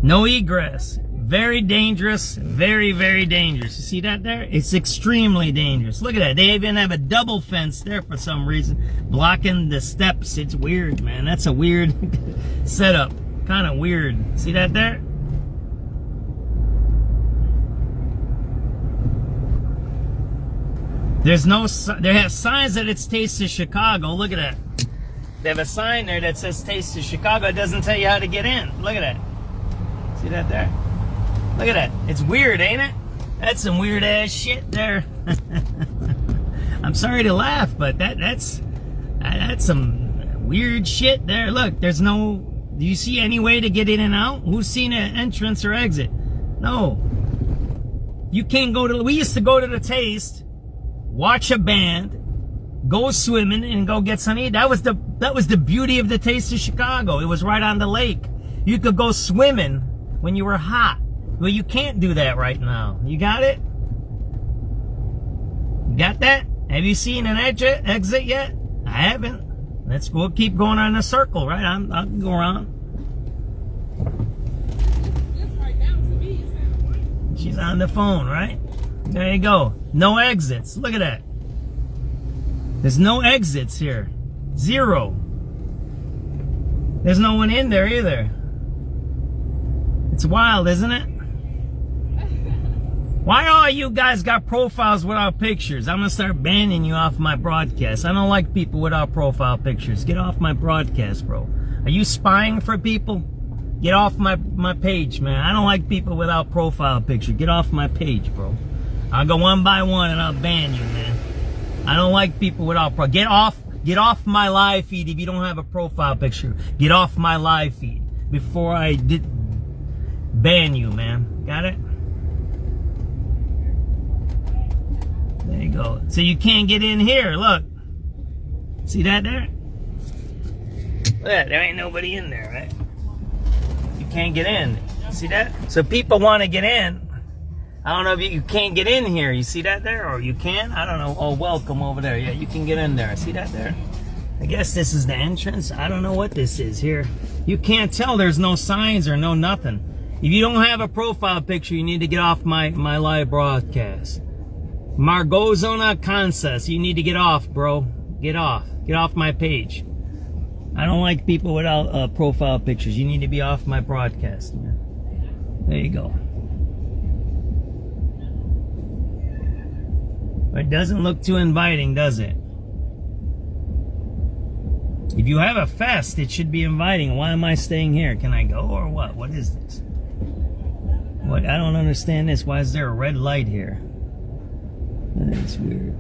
no egress. Very dangerous, very, very dangerous. You see that there? It's extremely dangerous. Look at that. They even have a double fence there for some reason, blocking the steps. It's weird, man. That's a weird setup. Kind of weird. See that there? There's no, they have signs that it's Taste of Chicago. Look at that. They have a sign there that says Taste of Chicago. It doesn't tell you how to get in. Look at that. See that there? Look at that. It's weird, ain't it? That's some weird ass shit there. I'm sorry to laugh, but that's some weird shit there. Look, there's no, do you see any way to get in and out? Who's seen an entrance or exit? No. You can't go to, we used to go to the Taste, watch a band, go swimming, and go get some eat. That was the beauty of the Taste of Chicago. It was right on the lake. You could go swimming when you were hot. Well, you can't do that right now. You got it? You got that? Have you seen an exit yet? I haven't. Let's go keep going on a circle, right? I'll go around. She's on the phone, right? There you go. No exits. Look at that. There's no exits here. Zero. There's no one in there either. It's wild, isn't it? Why all you guys got profiles without pictures? I'm gonna start banning you off my broadcast. I don't like people without profile pictures. Get off my broadcast, bro. Are you spying for people? Get off my page, man. I don't like people without profile picture. Get off my page, bro. I'll go one by one and I'll ban you, man. I don't like people without get off my live feed if you don't have a profile picture. Get off my live feed before I ban you, man. Got it? There you go. So you can't get in here. Look. See that there? Look at that. There ain't nobody in there, right? You can't get in. See that? So people want to get in. I don't know if you can't get in here. You see that there? Or you can? I don't know. Oh, welcome over there. Yeah, you can get in there. See that there? I guess this is the entrance. I don't know what this is here. You can't tell. There's no signs or no nothing. If you don't have a profile picture, you need to get off my live broadcast. Margozona Kansas, you need to get off, bro. Get off. Get off my page. I don't like people without profile pictures. You need to be off my broadcast, man. There you go. It doesn't look too inviting, does it? If you have a fest, it should be inviting. Why am I staying here? Can I go or what? What is this? What? I don't understand this. Why is there a red light here? That's weird.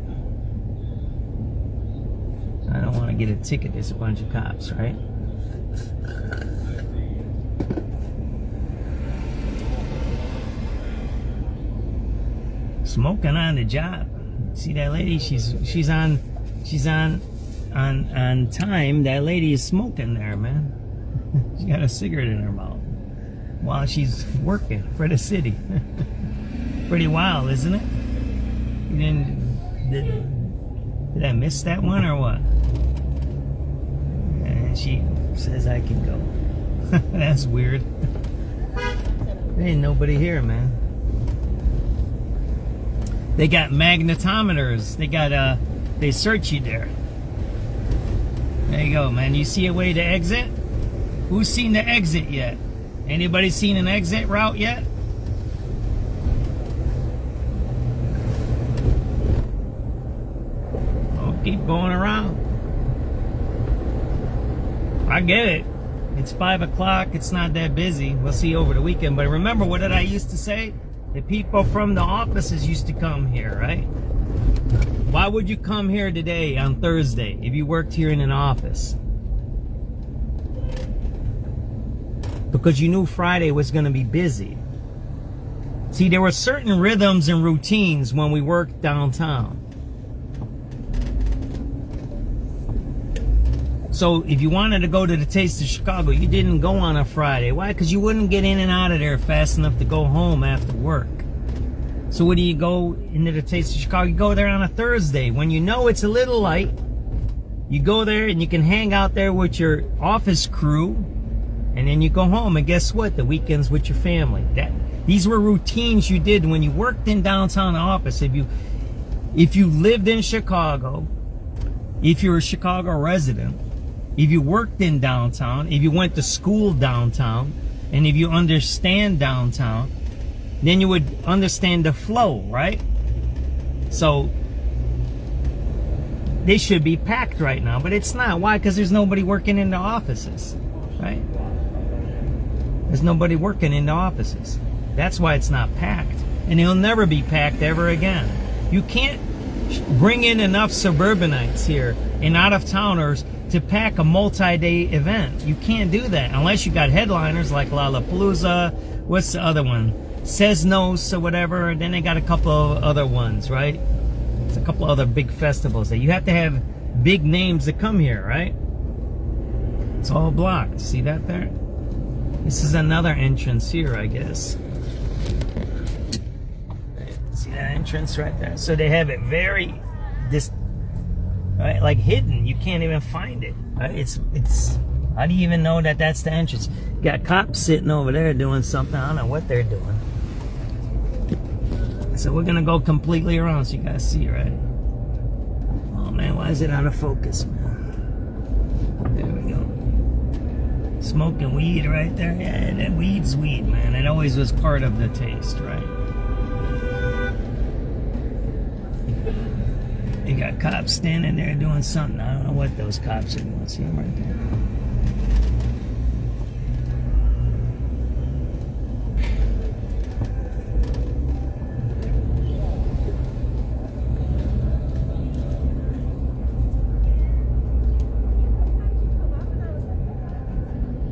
I don't want to get a ticket. There's a bunch of cops, right? Smoking on the job. See that lady? She's on time. That lady is smoking there, man. She got a cigarette in her mouth while she's working for the city. Pretty wild, isn't it? You did I miss that one or what? And she says I can go. That's weird. There ain't nobody here, man. They got magnetometers. They got they search you there. There you go, man. You see a way to exit? Who's seen the exit yet? Anybody seen an exit route yet? Keep going around. I get it. It's 5 o'clock. It's not that busy. We'll see over the weekend. But remember, what did I used to say? The people from the offices used to come here, right? Why would you come here today on Thursday if you worked here in an office? Because you knew Friday was going to be busy. See, there were certain rhythms and routines when we worked downtown. So if you wanted to go to the Taste of Chicago, you didn't go on a Friday. Why? Because you wouldn't get in and out of there fast enough to go home after work. So what do you go into the Taste of Chicago? You go there on a Thursday when you know it's a little light. You go there and you can hang out there with your office crew, and then you go home. And guess what? The weekends with your family. These were routines you did when you worked in downtown office. If you lived in Chicago, if you're a Chicago resident, if you worked in downtown, if you went to school downtown, and if you understand downtown, then you would understand the flow, right? So they should be packed right now, but it's not. Why? Because there's nobody working in the offices, right? There's nobody working in the offices. That's why it's not packed. And it'll never be packed ever again. You can't bring in enough suburbanites here and out-of-towners to pack a multi-day event. You can't do that unless you got headliners like Lollapalooza. What's the other one? Sesnos or whatever. And then they got a couple of other ones, right? There's a couple other big festivals that you have to have big names to come here, right? It's all blocked. See that there? This is another entrance here, I guess. See that entrance right there? So they have it very right, like hidden. You can't even find it. Right? It's. How do you even know that that's the entrance? You got cops sitting over there doing something. I don't know what they're doing. So we're gonna go completely around so you guys see, right? Oh man, why is it out of focus, man? There we go. Smoking weed right there. Yeah, that weed's weed, man. It always was part of the taste, right? You got cops standing there doing something. I don't know what those cops are doing. See them right there.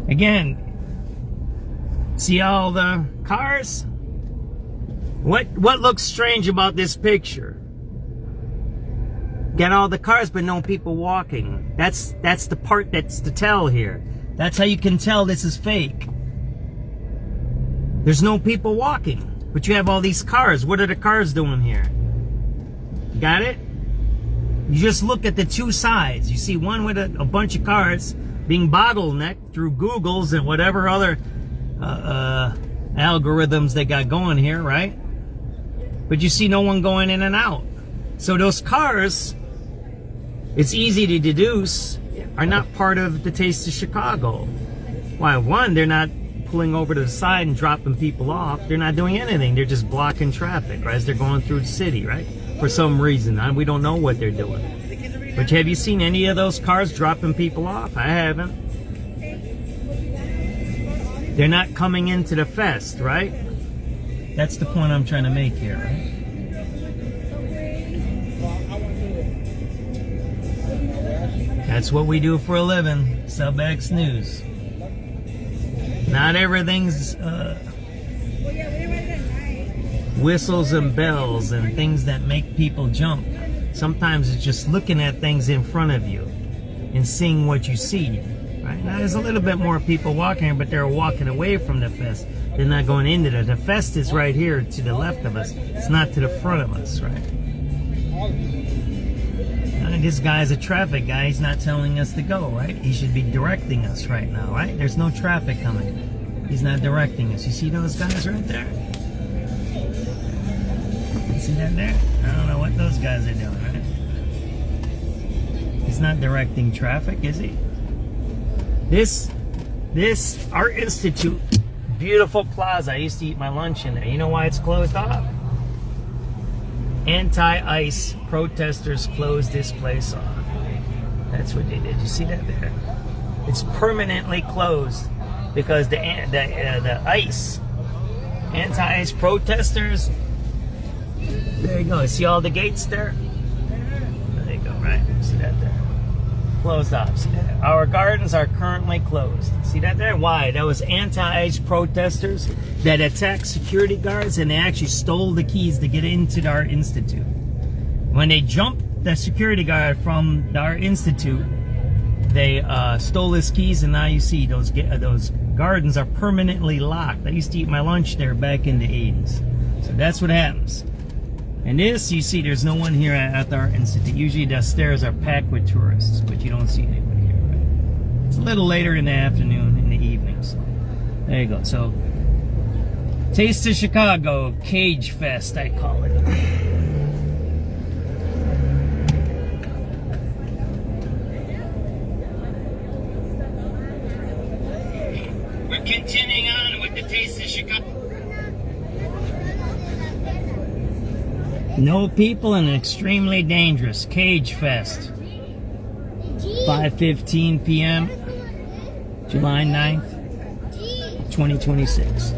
Again, see all the cars? What looks strange about this picture? Got all the cars, but no people walking. That's the part that's to tell here. That's how you can tell this is fake. There's no people walking, but you have all these cars. What are the cars doing here? Got it? You just look at the two sides. You see one with a bunch of cars being bottlenecked through Googles and whatever other algorithms they got going here, right? But you see no one going in and out. So those cars, it's easy to deduce, are not part of the Taste of Chicago. Why? One, they're not pulling over to the side and dropping people off. They're not doing anything. They're just blocking traffic, right, as they're going through the city, right? For some reason. We don't know what they're doing. But have you seen any of those cars dropping people off? I haven't. They're not coming into the fest, right? That's the point I'm trying to make here, right? That's what we do for a living, SubX.News. Not everything's whistles and bells and things that make people jump. Sometimes it's just looking at things in front of you and seeing what you see. Right? Now there's a little bit more people walking here, but they're walking away from the fest. They're not going into the fest is right here to the left of us. It's not to the front of us, right? And this guy's a traffic guy. He's not telling us to go, right? He should be directing us right now, right? There's no traffic coming. He's not directing us. You see those guys right there? You see that there? I don't know what those guys are doing, right? He's not directing traffic, is he? This Art Institute, beautiful plaza. I used to eat my lunch in there. You know why it's closed off? Anti-ICE protesters closed this place off. That's what they did. You see that there? It's permanently closed because the ICE, anti-ICE protesters. There you go. See all the gates there? There you go. Right. See that there? Closed off. See that? Our gardens are currently closed. See that there? Why? That was anti-ICE protesters that attacked security guards, and they actually stole the keys to get into the Art Institute. When they jumped the security guard from the Art Institute, they stole his keys, and now you see those gardens are permanently locked. I used to eat my lunch there back in the 80s. So that's what happens. And this, you see, there's no one here at our institute. Usually the stairs are packed with tourists, but you don't see anyone here, right? It's a little later in the afternoon, in the evening, so there you go. So, Taste of Chicago, Cage Fest, I call it. We're continuing on with the Taste of Chicago. No people and extremely dangerous. Cage Fest. 5:15 p.m. July 9th, 2026.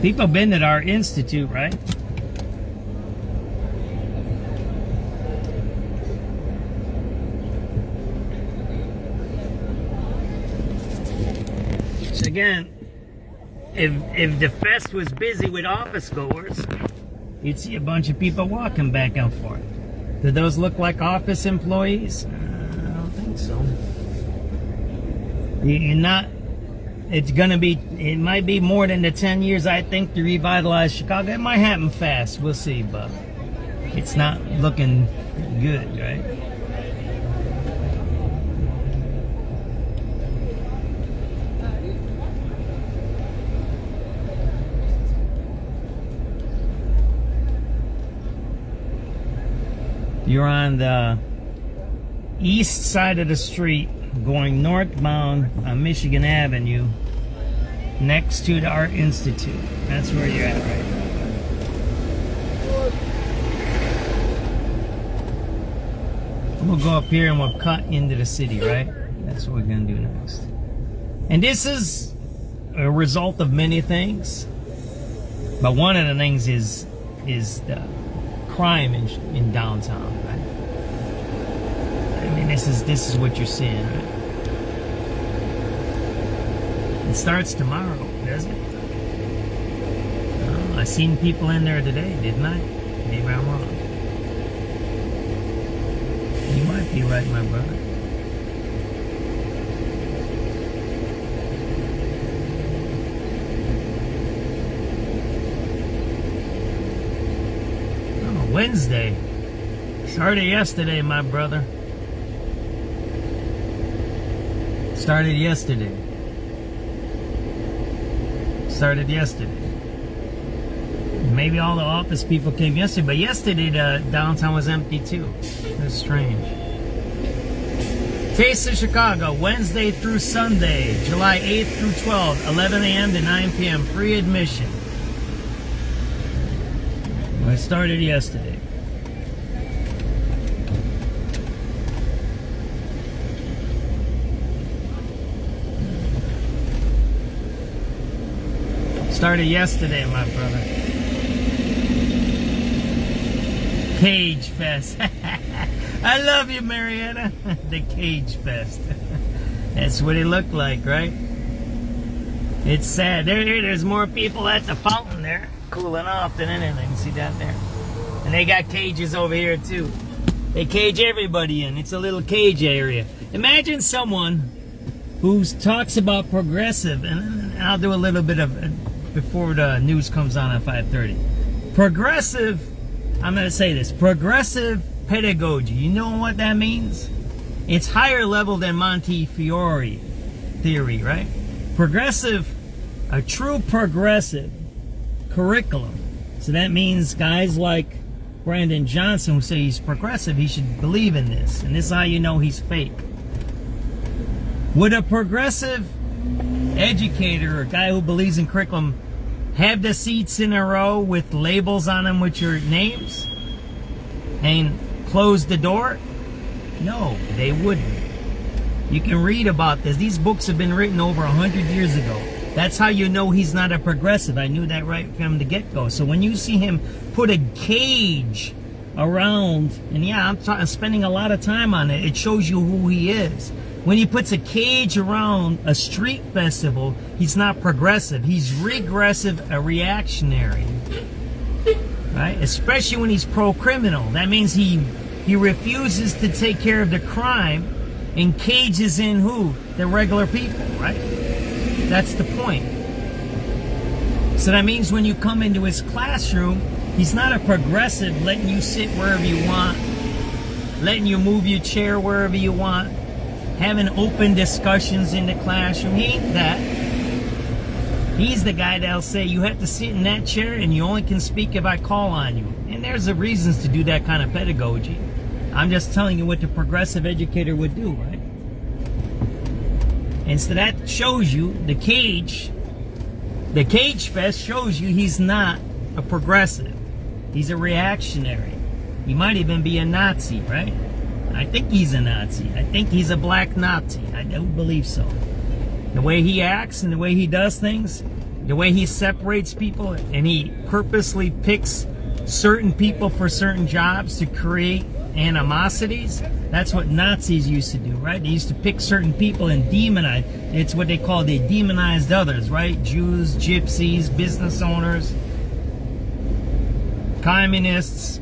People been at our institute, right? So again, if the fest was busy with office goers, you'd see a bunch of people walking back and forth. Do those look like office employees? I don't think so. You're not. It's gonna be. It might be more than the 10 years I think to revitalize Chicago. It might happen fast. We'll see, but it's not looking good, right? You're on the east side of the street going northbound on Michigan Avenue next to the Art Institute. That's where you're at right now. We'll go up here and we'll cut into the city, right? That's what we're going to do next. And this is a result of many things. But one of the things is the crime in downtown, right? I mean, this is what you're seeing, right? It starts tomorrow, does it? I seen people in there today, didn't I? Maybe I'm wrong. You might be right, my brother. Wednesday. Started yesterday, my brother. Started yesterday. Maybe all the office people came yesterday, but yesterday the downtown was empty too. That's strange. Taste of Chicago, Wednesday through Sunday, July 8th through 12th, 11 a.m. to 9 p.m. Free admission. I started yesterday. Started yesterday, my brother. Cage Fest. I love you, Marietta. The Cage Fest. That's what it looked like, right? It's sad. There's more people at the fountain there, cooling off than anything. See that there? And they got cages over here too. They cage everybody in. It's a little cage area. Imagine someone who talks about progressive, and I'll do a little bit of before the news comes on at 5:30. Progressive, I'm going to say this, progressive pedagogy. You know what that means? It's higher level than Montefiore theory, right? Progressive, a true progressive curriculum. So that means guys like Brandon Johnson who say he's progressive, he should believe in this. And this is how you know he's fake. Would a progressive educator, or a guy who believes in curriculum, have the seats in a row with labels on them with your names and close the door? No, they wouldn't. You can read about this. These books have been written over 100 years ago. That's how you know he's not a progressive. I knew that right from the get-go. So when you see him put a cage around, and yeah, I'm spending a lot of time on it, it shows you who he is. When he puts a cage around a street festival, he's not progressive. He's regressive, a reactionary. Right? Especially when he's pro-criminal. That means he He refuses to take care of the crime and cages in who? The regular people, right? That's the point. So that means when you come into his classroom, he's not a progressive letting you sit wherever you want, letting you move your chair wherever you want, having open discussions in the classroom. He ain't that. He's the guy that'll say you have to sit in that chair and you only can speak if I call on you. And there's the reasons to do that kind of pedagogy. I'm just telling you what the progressive educator would do, right? And so that shows you the cage fest shows you he's not a progressive. He's a reactionary. He might even be a Nazi, right? I think he's a Nazi. I think he's a black Nazi. I don't believe so. The way he acts and the way he does things, the way he separates people, and he purposely picks certain people for certain jobs to create animosities. That's what Nazis used to do, right? They used to pick certain people and demonize. It's what they demonized others, right? Jews, gypsies, business owners, communists,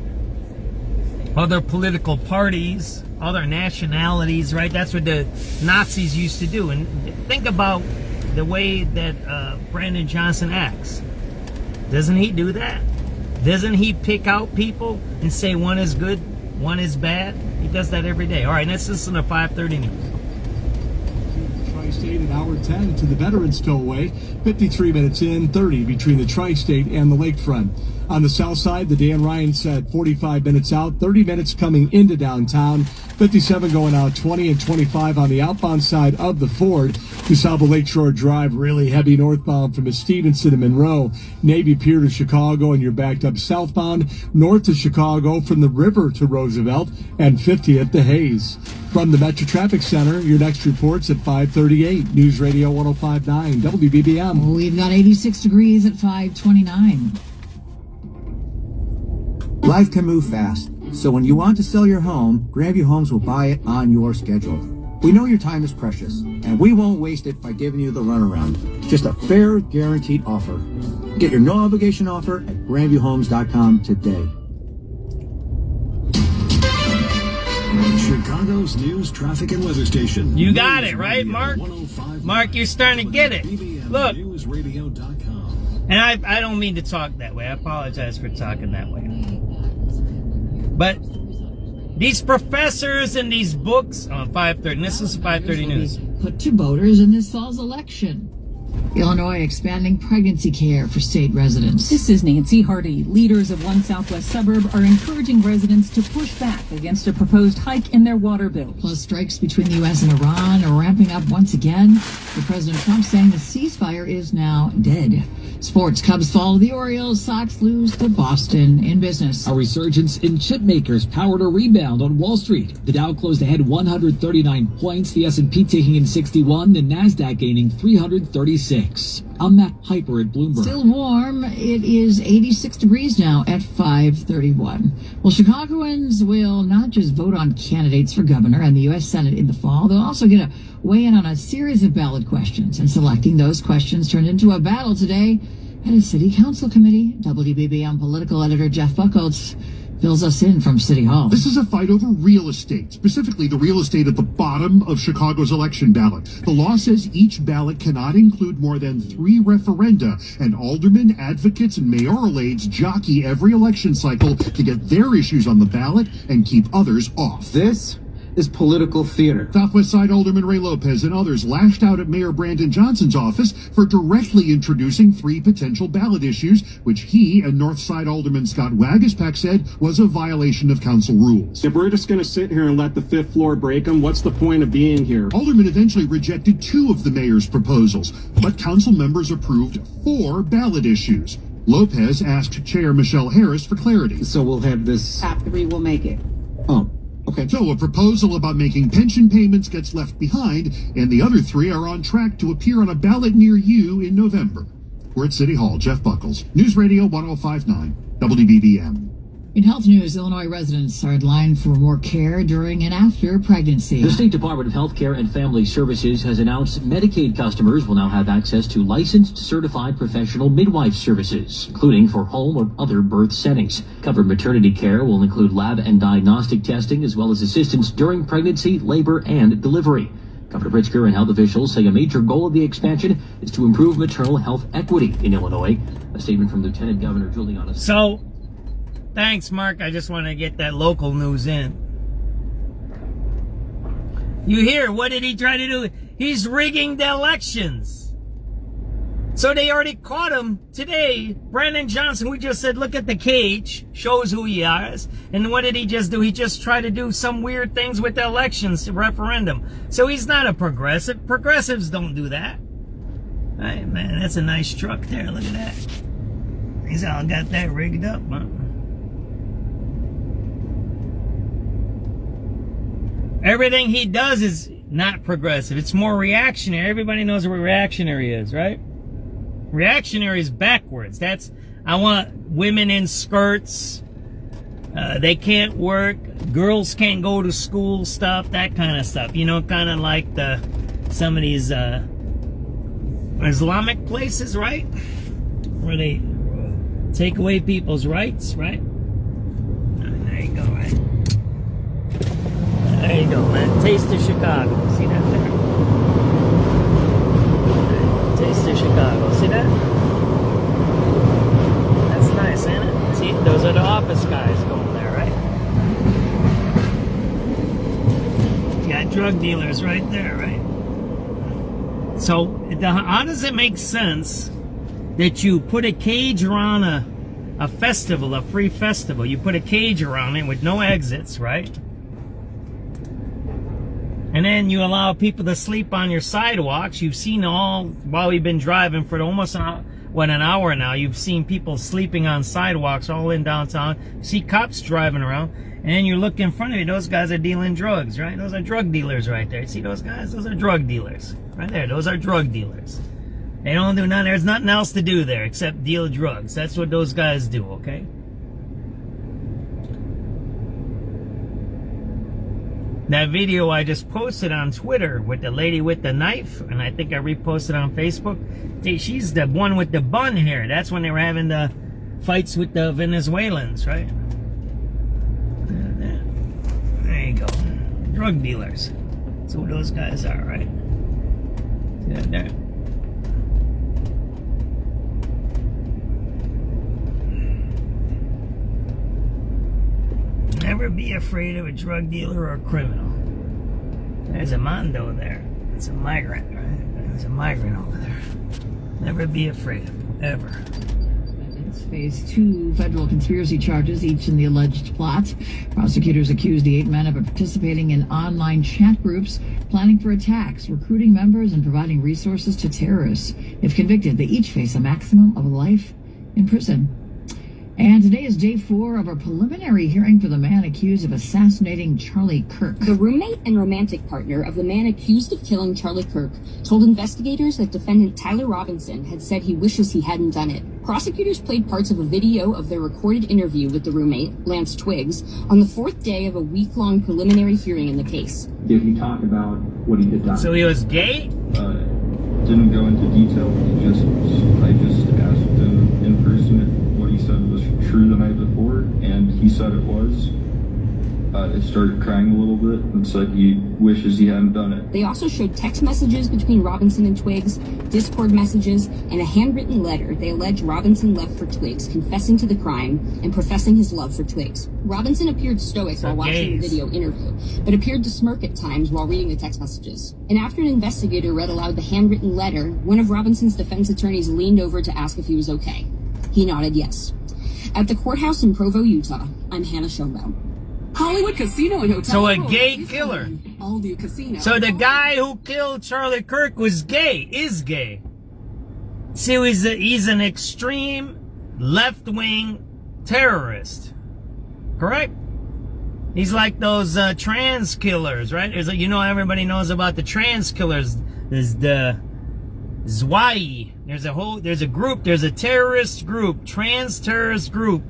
other political parties, other nationalities, right? That's what the Nazis used to do. And think about the way that Brandon Johnson acts. Doesn't he do that? Doesn't he pick out people and say one is good, one is bad? He does that every day. All right, let's listen to 5:30 News. Tri-State at hour 10 to the Veterans Tollway. 53 minutes in, 30 between the Tri-State and the Lakefront. On the south side, the Dan Ryan said 45 minutes out, 30 minutes coming into downtown. 57 going out, 20 and 25 on the outbound side of the Ford. DeSalvo Lakeshore Drive, really heavy northbound from Stevenson to Monroe. Navy Pier to Chicago, and you're backed up southbound north to Chicago from the river to Roosevelt and 50th to Hayes. From the Metro Traffic Center, your next report's at 5:38. News Radio 105.9 WBBM. We've got 86 degrees at 5:29. Life can move fast, so when you want to sell your home, Grandview Homes will buy it on your schedule. We know your time is precious, and we won't waste it by giving you the runaround. Just a fair, guaranteed offer. Get your no-obligation offer at GrandviewHomes.com today. Chicago's news, traffic, and weather station. You got it, right, Mark? Mark, you're starting to get it. Look. And I don't mean to talk that way. I apologize for talking that way. But these professors and these books on 5:30. This is 5:30 News. Put to voters in this fall's election. Illinois expanding pregnancy care for state residents. This is Nancy Hardy. Leaders of one southwest suburb are encouraging residents to push back against a proposed hike in their water bill. Plus, strikes between the U.S. and Iran are ramping up once again, with President Trump saying the ceasefire is now dead. Sports, Cubs fall to the Orioles, Sox lose to Boston. In business, a resurgence in chipmakers powered a rebound on Wall Street. The Dow closed ahead 139 points, the S&P taking in 61, the Nasdaq gaining 336. I'm Matt Piper at Bloomberg. Still warm. It is 86 degrees now at 5:31. Well, Chicagoans will not just vote on candidates for governor and the U.S. Senate in the fall. They'll also get a weigh in on a series of ballot questions. And selecting those questions turned into a battle today at a city council committee. WBBM political editor Jeff Buchholz fills us in from City Hall. This is a fight over real estate, specifically the real estate at the bottom of Chicago's election ballot. The law says each ballot cannot include more than 3 referenda, and aldermen, advocates, and mayoral aides jockey every election cycle to get their issues on the ballot and keep others off. This is political theater. Southwest Side Alderman Ray Lopez and others lashed out at Mayor Brandon Johnson's office for directly introducing 3 potential ballot issues, which he and North Side Alderman Scott Waguespack said was a violation of council rules. If we're just going to sit here and let the 5th floor break them, what's the point of being here? Alderman eventually rejected 2 of the mayor's proposals, but council members approved 4 ballot issues. Lopez asked Chair Michelle Harris for clarity. So we'll have this... Top 3 will make it. Oh. Okay. So a proposal about making pension payments gets left behind, and the other 3 are on track to appear on a ballot near you in November. We're at City Hall. Jeff Buchholz, News Radio 105.9 WBBM. In health news, Illinois residents are in line for more care during and after pregnancy. The State Department of Health Care and Family Services has announced Medicaid customers will now have access to licensed, certified professional midwife services, including for home or other birth settings. Covered maternity care will include lab and diagnostic testing, as well as assistance during pregnancy, labor, and delivery. Governor Pritzker and health officials say a major goal of the expansion is to improve maternal health equity in Illinois. A statement from Lieutenant Governor Juliana. So, thanks, Mark. I just want to get that local news in. You hear, what did he try to do? He's rigging the elections. So they already caught him today. Brandon Johnson, we just said, look at the cage, shows who he is. And what did he just do? He just tried to do some weird things with the elections referendum. So he's not a progressive. Progressives don't do that. Hey, man, that's a nice truck there. Look at that. He's all got that rigged up, huh? Everything he does is not progressive. It's more reactionary. Everybody knows what reactionary is, right? Reactionary is backwards. That's, I want women in skirts. They can't work. Girls can't go to school stuff, that kind of stuff. You know, kind of like some of these Islamic places, right? Where they take away people's rights, right? There you go, right? There you go, man. Taste of Chicago. See that there? Taste of Chicago. See that? That's nice, ain't it? See, those are the office guys going there, right? You got drug dealers right there, right? So, how does it make sense that you put a cage around a festival, a free festival? You put a cage around it with no exits, right? And then you allow people to sleep on your sidewalks. You've seen all, while we've been driving for almost an hour now, you've seen people sleeping on sidewalks all in downtown. You see cops driving around. And then you look in front of you, those guys are dealing drugs, right? Those are drug dealers right there. You see those guys? Those are drug dealers. Right there, those are drug dealers. They don't do nothing, there's nothing else to do there except deal drugs. That's what those guys do, okay? That video I just posted on Twitter with the lady with the knife, and I think I reposted on Facebook. She's the one with the bun hair. That's when they were having the fights with the Venezuelans, right? There you go. Drug dealers. That's who those guys are, right? See that there? Never be afraid of a drug dealer or a criminal. There's a Mondo there. It's a migrant, right? There's a migrant over there. Never be afraid of him, ever. Face 2 federal conspiracy charges, each in the alleged plot. Prosecutors accused the 8 men of participating in online chat groups, planning for attacks, recruiting members, and providing resources to terrorists. If convicted, they each face a maximum of life in prison. And today is day 4 of a preliminary hearing for the man accused of assassinating Charlie Kirk. The roommate and romantic partner of the man accused of killing Charlie Kirk told investigators that defendant Tyler Robinson had said he wishes he hadn't done it. Prosecutors played parts of a video of their recorded interview with the roommate, Lance Twiggs, on the 4th day of a week-long preliminary hearing in the case. Did he talk about what he had done? So he was gay? Didn't go into detail. I just asked him in person what he said was true the night before, and he said it was. It started crying a little bit and said he wishes he hadn't done it. They also showed text messages between Robinson and Twiggs, Discord messages, and a handwritten letter they allege Robinson left for Twiggs, confessing to the crime and professing his love for Twiggs. Robinson appeared stoic while watching the video interview, but appeared to smirk at times while reading the text messages. And after an investigator read aloud the handwritten letter, one of Robinson's defense attorneys leaned over to ask if he was okay. He nodded yes. At the courthouse in Provo, Utah, I'm Hannah Schoenbaum. Hollywood Casino and Hotel. So a gay killer. Aldi Casino. So the guy who killed Charlie Kirk was gay, is gay. See, he's an extreme left-wing terrorist. Correct? He's like those trans killers, right? There's you know, everybody knows about the trans killers. There's the Zwei. There's a terrorist group, trans terrorist group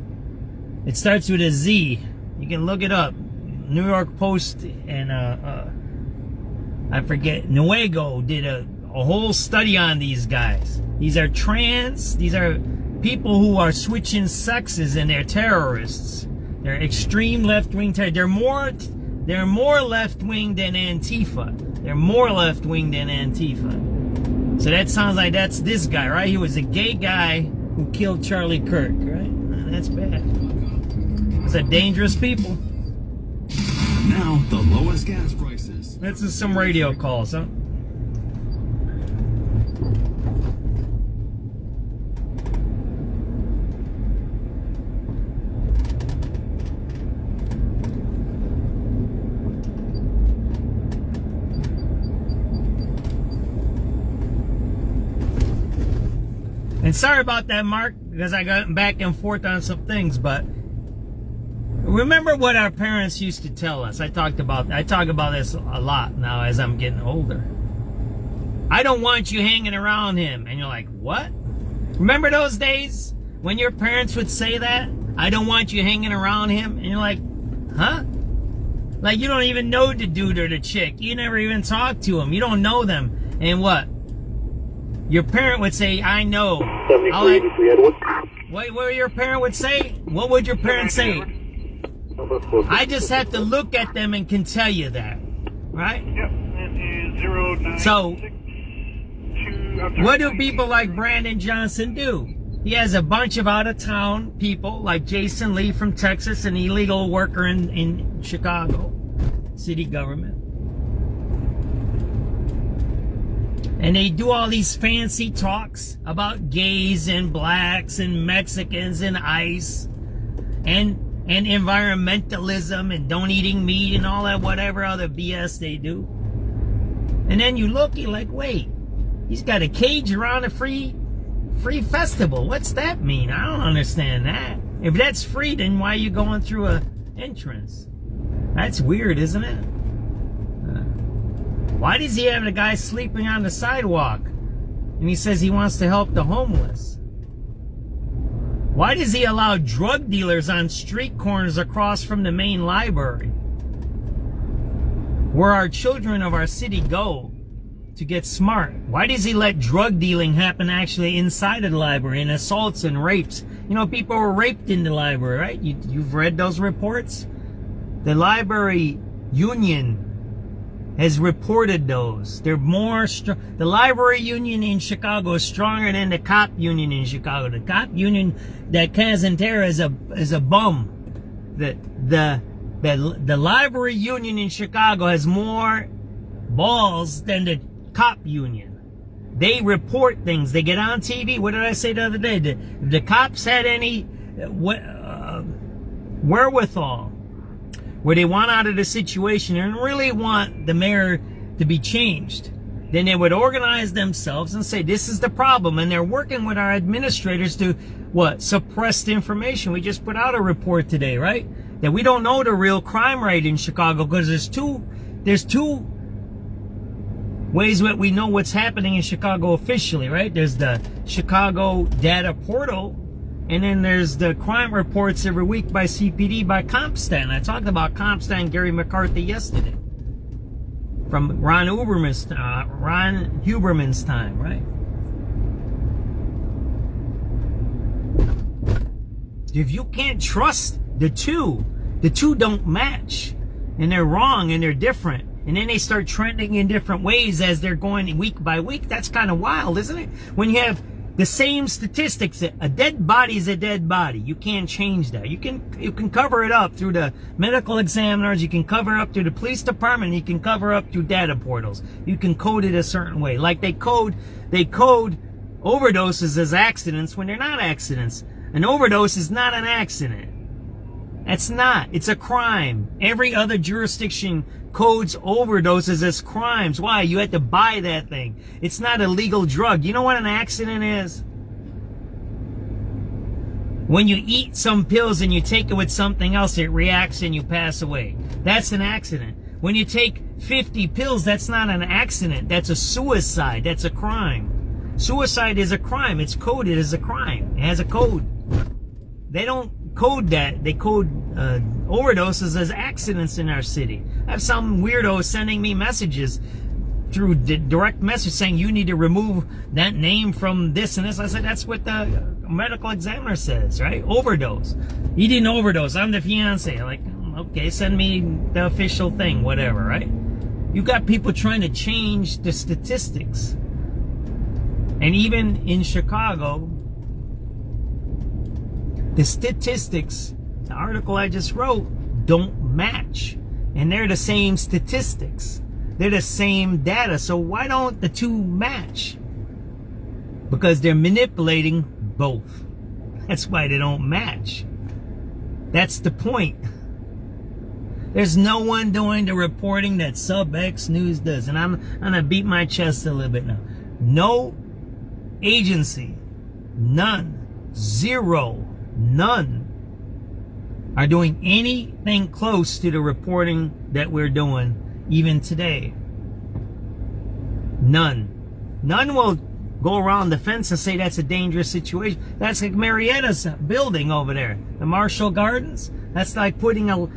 It starts with a Z. You can look it up. New York Post and I forget, Nuego did a whole study on these guys. These are trans. These are people who are switching sexes, and they're terrorists. They're extreme left-wing terrorists. They're more left-wing than Antifa. They're more left-wing than Antifa. So that sounds like that's this guy, right? He was a gay guy who killed Charlie Kirk, right? That's bad. Those are dangerous people. Now, the lowest gas prices. This is some radio calls, huh? And sorry about that, Mark, because I got back and forth on some things, but remember what our parents used to tell us. I talk about this a lot now as I'm getting older. I don't want you hanging around him. And you're like, what? Remember those days when your parents would say that? I don't want you hanging around him. And you're like, huh? Like you don't even know the dude or the chick. You never even talk to them. You don't know them. And what? Your parent would say, I know. 7383 Edward. What your parent would say? What would your parent say? I just have to look at them and can tell you that. Right? Yep. It is 096. So, what do people like Brandon Johnson do? He has a bunch of out-of-town people like Jason Lee from Texas, an illegal worker in Chicago city government. And they do all these fancy talks about gays and blacks and Mexicans and ICE and environmentalism and don't eating meat and all that whatever other BS they do. And then you look, you're like, wait, he's got a cage around a free festival. What's that mean? I don't understand that. If that's free, then why are you going through a entrance? That's weird, isn't it? Why does he have a guy sleeping on the sidewalk? And he says he wants to help the homeless. Why does he allow drug dealers on street corners across from the main library, where our children of our city go to get smart? Why does he let drug dealing happen actually inside of the library, and assaults and rapes? You know, people were raped in the library, right? You've read those reports? The library union has reported those. They're more strong. The library union in Chicago is stronger than the cop union in Chicago. The cop union, that Kazantera is a bum. The library union in Chicago has more balls than the cop union. They report things. They get on TV. What did I say the other day? The cops had any wherewithal where they want out of the situation and really want the mayor to be changed, then they would organize themselves and say, this is the problem. And they're working with our administrators to, what, suppress the information. We just put out a report today, right? That we don't know the real crime rate in Chicago because there's two ways that we know what's happening in Chicago officially, right? There's the Chicago data portal, and then there's the crime reports every week by CPD, by CompStat. I talked about CompStat and Gary McCarthy yesterday. From Ron Huberman's time, right? If you can't trust the two don't match. And they're wrong and they're different. And then they start trending in different ways as they're going week by week. That's kind of wild, isn't it? When you have the same statistics, a dead body is a dead body. You can't change that. You can cover it up through the medical examiners. You can cover it up through the police department. You can cover up through data portals. You can code it a certain way. Like they code overdoses as accidents when they're not accidents. An overdose is not an accident. It's not. It's a crime. Every other jurisdiction codes overdoses as crimes. Why? You had to buy that thing. It's not a legal drug. You know what an accident is? When you eat some pills and you take it with something else, it reacts and you pass away. That's an accident. When you take 50 pills, that's not an accident. That's a suicide. That's a crime. Suicide is a crime. It's coded as a crime. It has a code. They don't code overdoses as accidents in our city. I have some weirdo sending me messages through direct message saying you need to remove that name from this and this. I said, that's what the medical examiner says, right? Overdose. You didn't overdose. I'm the fiance. I'm like, okay, send me the official thing, whatever, right? You got people trying to change the statistics. And even in Chicago, the statistics, the article I just wrote, don't match. And they're the same statistics. They're the same data. So why don't the two match? Because they're manipulating both. That's why they don't match. That's the point. There's no one doing the reporting that SubX.News does. And I'm going to beat my chest a little bit now. No agency, none, zero, none are doing anything close to the reporting that we're doing even today. None. None will go around the fence and say that's a dangerous situation. That's like Marietta's building over there, the Marshall Gardens. That's like putting the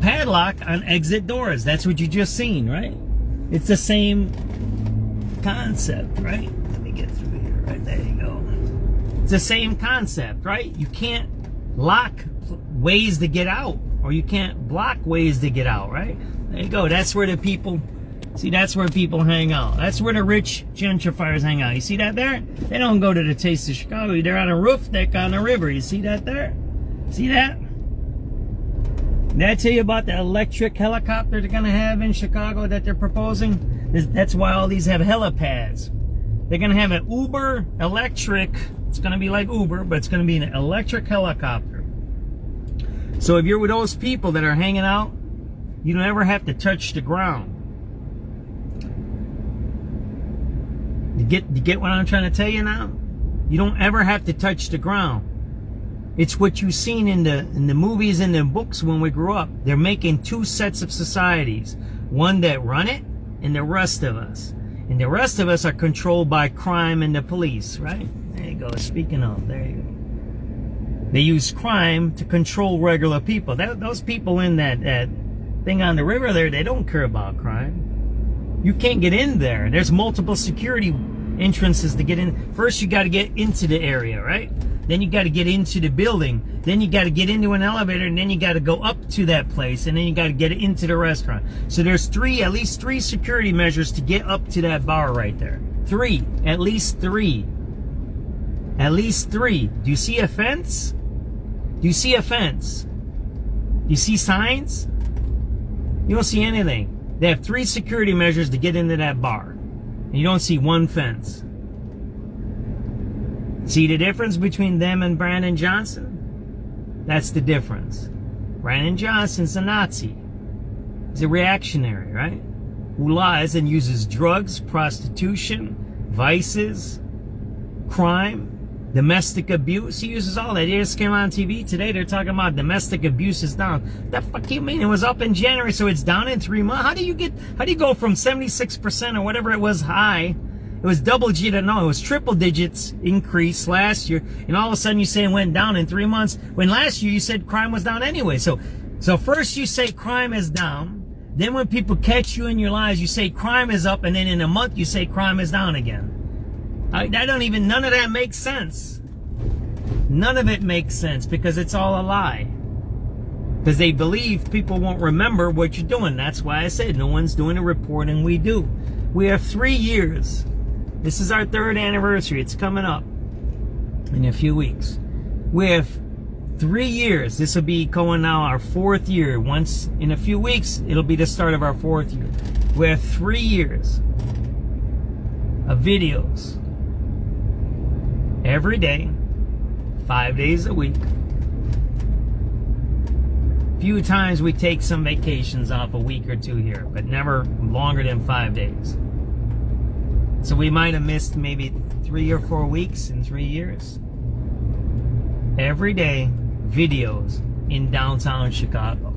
padlock on exit doors. That's what you just seen, right? It's the same concept, right? Let me get through here. Right there you go. It's the same concept, right? You can't lock ways to get out, or you can't block ways to get out, right? There you go. That's where the people, see, that's where people hang out. That's where the rich gentrifiers hang out. You see that there? They don't go to the Taste of Chicago. They're on a roof deck on the river. You see that there? See that? Did I tell you about the electric helicopter they're going to have in Chicago that they're proposing? That's why all these have helipads. They're going to have an Uber electric. It's going to be like Uber, but it's going to be an electric helicopter. So if you're with those people that are hanging out, you don't ever have to touch the ground. You get what I'm trying to tell you now? You don't ever have to touch the ground. It's what you've seen in the movies and the books when we grew up. They're making two sets of societies. One that run it, and the rest of us. And the rest of us are controlled by crime and the police, right? There you go. Speaking of, there you go. They use crime to control regular people. Those people in that thing on the river there, they don't care about crime. You can't get in there. There's multiple security entrances to get in. First, you got to get into the area, right? Then you got to get into the building. Then you got to get into an elevator, and then you got to go up to that place, and then you got to get into the restaurant. So there's at least three security measures to get up to that bar right there. At least three. At least three. Do you see a fence? Do you see a fence? Do you see signs? You don't see anything. They have three security measures to get into that bar, and you don't see one fence. See the difference between them and Brandon Johnson? That's the difference. Brandon Johnson's a Nazi. He's a reactionary, right? Who lies and uses drugs, prostitution, vices, crime, domestic abuse. He uses all that. He just came on TV today. They're talking about domestic abuse is down. The fuck you mean? It was up in January, so it's down in 3 months. How do you go from 76% or whatever it was high? It was double digit, it was triple digits increase last year, and all of a sudden you say it went down in 3 months, when last year you said crime was down anyway. So first you say crime is down, then when people catch you in your lies, you say crime is up, and then in a month you say crime is down again. None of that makes sense. None of it makes sense, because it's all a lie. Because they believe people won't remember what you're doing. That's why I said no one's doing the reporting we do. We have 3 years. This is our 3rd anniversary. It's coming up in a few weeks. We have 3 years. This will be going now our 4th year. Once in a few weeks, it'll be the start of our 4th year. We have 3 years of videos every day, 5 days a week. Few times we take some vacations off, a week or two here, but never longer than 5 days. So we might have missed maybe 3 or 4 weeks in 3 years. Every day, videos in downtown Chicago.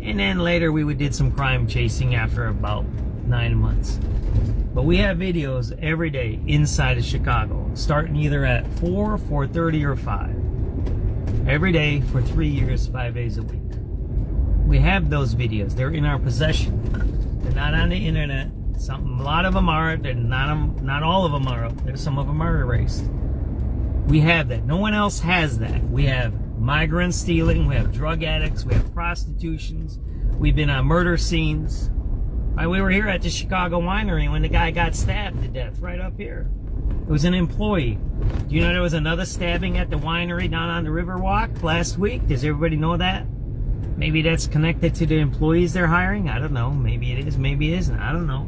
And then later we did some crime chasing after about 9 months. But we have videos every day inside of Chicago, starting either at 4, 4:30, or 5. Every day for 3 years, 5 days a week. We have those videos. They're in our possession. They're not on the internet. A lot of them are. They're not all of them are. Some of them are erased. We have that. No one else has that. We have migrant stealing. We have drug addicts. We have prostitutions. We've been on murder scenes. Right, we were here at the Chicago winery when the guy got stabbed to death right up here. It was an employee. Do you know there was another stabbing at the winery down on the Riverwalk last week? Does everybody know that? Maybe that's connected to the employees they're hiring? I don't know. Maybe it is. Maybe it isn't. I don't know.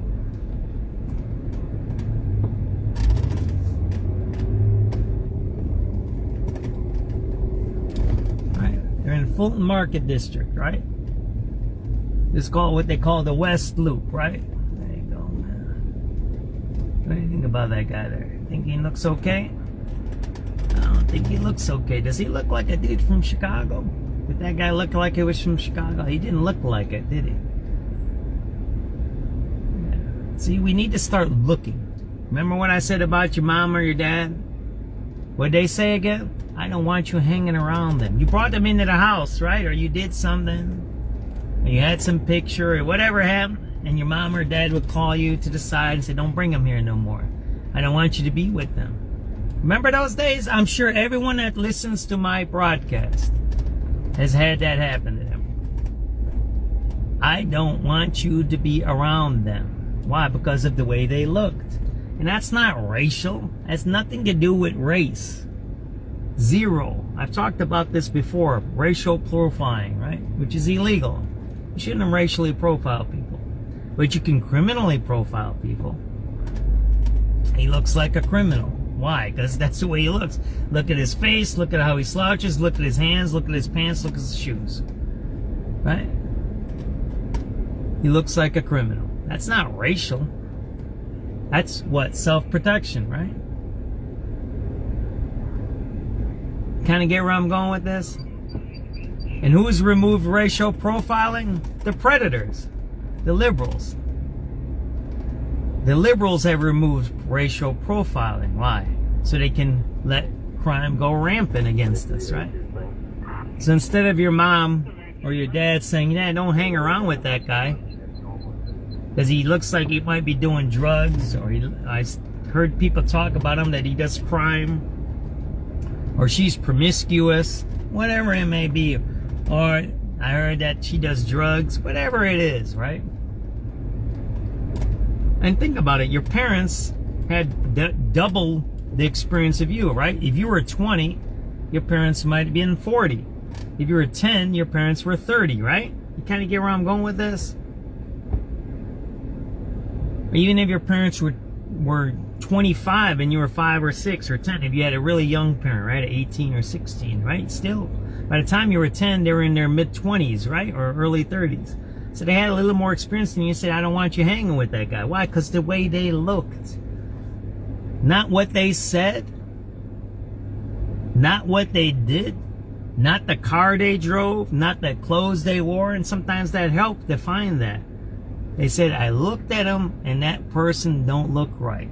Right. They're in Fulton Market District, right? This is called what they call the West Loop, right? There you go, man. What do you think about that guy there? Think he looks okay? I don't think he looks okay. Does he look like a dude from Chicago? Did that guy look like he was from Chicago? He didn't look like it, did he? Yeah. See, we need to start looking. Remember what I said about your mom or your dad? What'd they say again? I don't want you hanging around them. You brought them into the house, right? Or you did something. Or you had some picture or whatever happened. And your mom or dad would call you to the side and say, don't bring them here no more. I don't want you to be with them. Remember those days? I'm sure everyone that listens to my broadcast has had that happen to them. I don't want you to be around them. Why? Because of the way they looked. And that's not racial. That's nothing to do with race. Zero. I've talked about this before. Racial profiling, right? Which is illegal. You shouldn't racially profile people. But you can criminally profile people. He looks like a criminal. Why? Because that's the way he looks. Look at his face, look at how he slouches, look at his hands, look at his pants, look at his shoes. Right? He looks like a criminal. That's not racial. That's what? Self-protection, right? Kind of get where I'm going with this? And who's removed racial profiling? The predators. The liberals. The liberals have removed racial profiling. Why? So they can let crime go rampant against us, right? So instead of your mom or your dad saying, yeah, don't hang around with that guy because he looks like he might be doing drugs, or I heard people talk about him that he does crime, or she's promiscuous, whatever it may be, or I heard that she does drugs, whatever it is, right? And think about it, your parents had double the experience of you, right? If you were 20, your parents might have been 40. If you were 10, your parents were 30, right? You kind of get where I'm going with this? Or even if your parents were 25 and you were 5 or 6 or 10, if you had a really young parent, right, at 18 or 16, right? Still, by the time you were 10, they were in their mid-20s, right? Or early 30s. So they had a little more experience than you. Said, I don't want you hanging with that guy. Why? Because the way they looked. Not what they said. Not what they did. Not the car they drove. Not the clothes they wore. And sometimes that helped define that. They said, I looked at him and that person don't look right.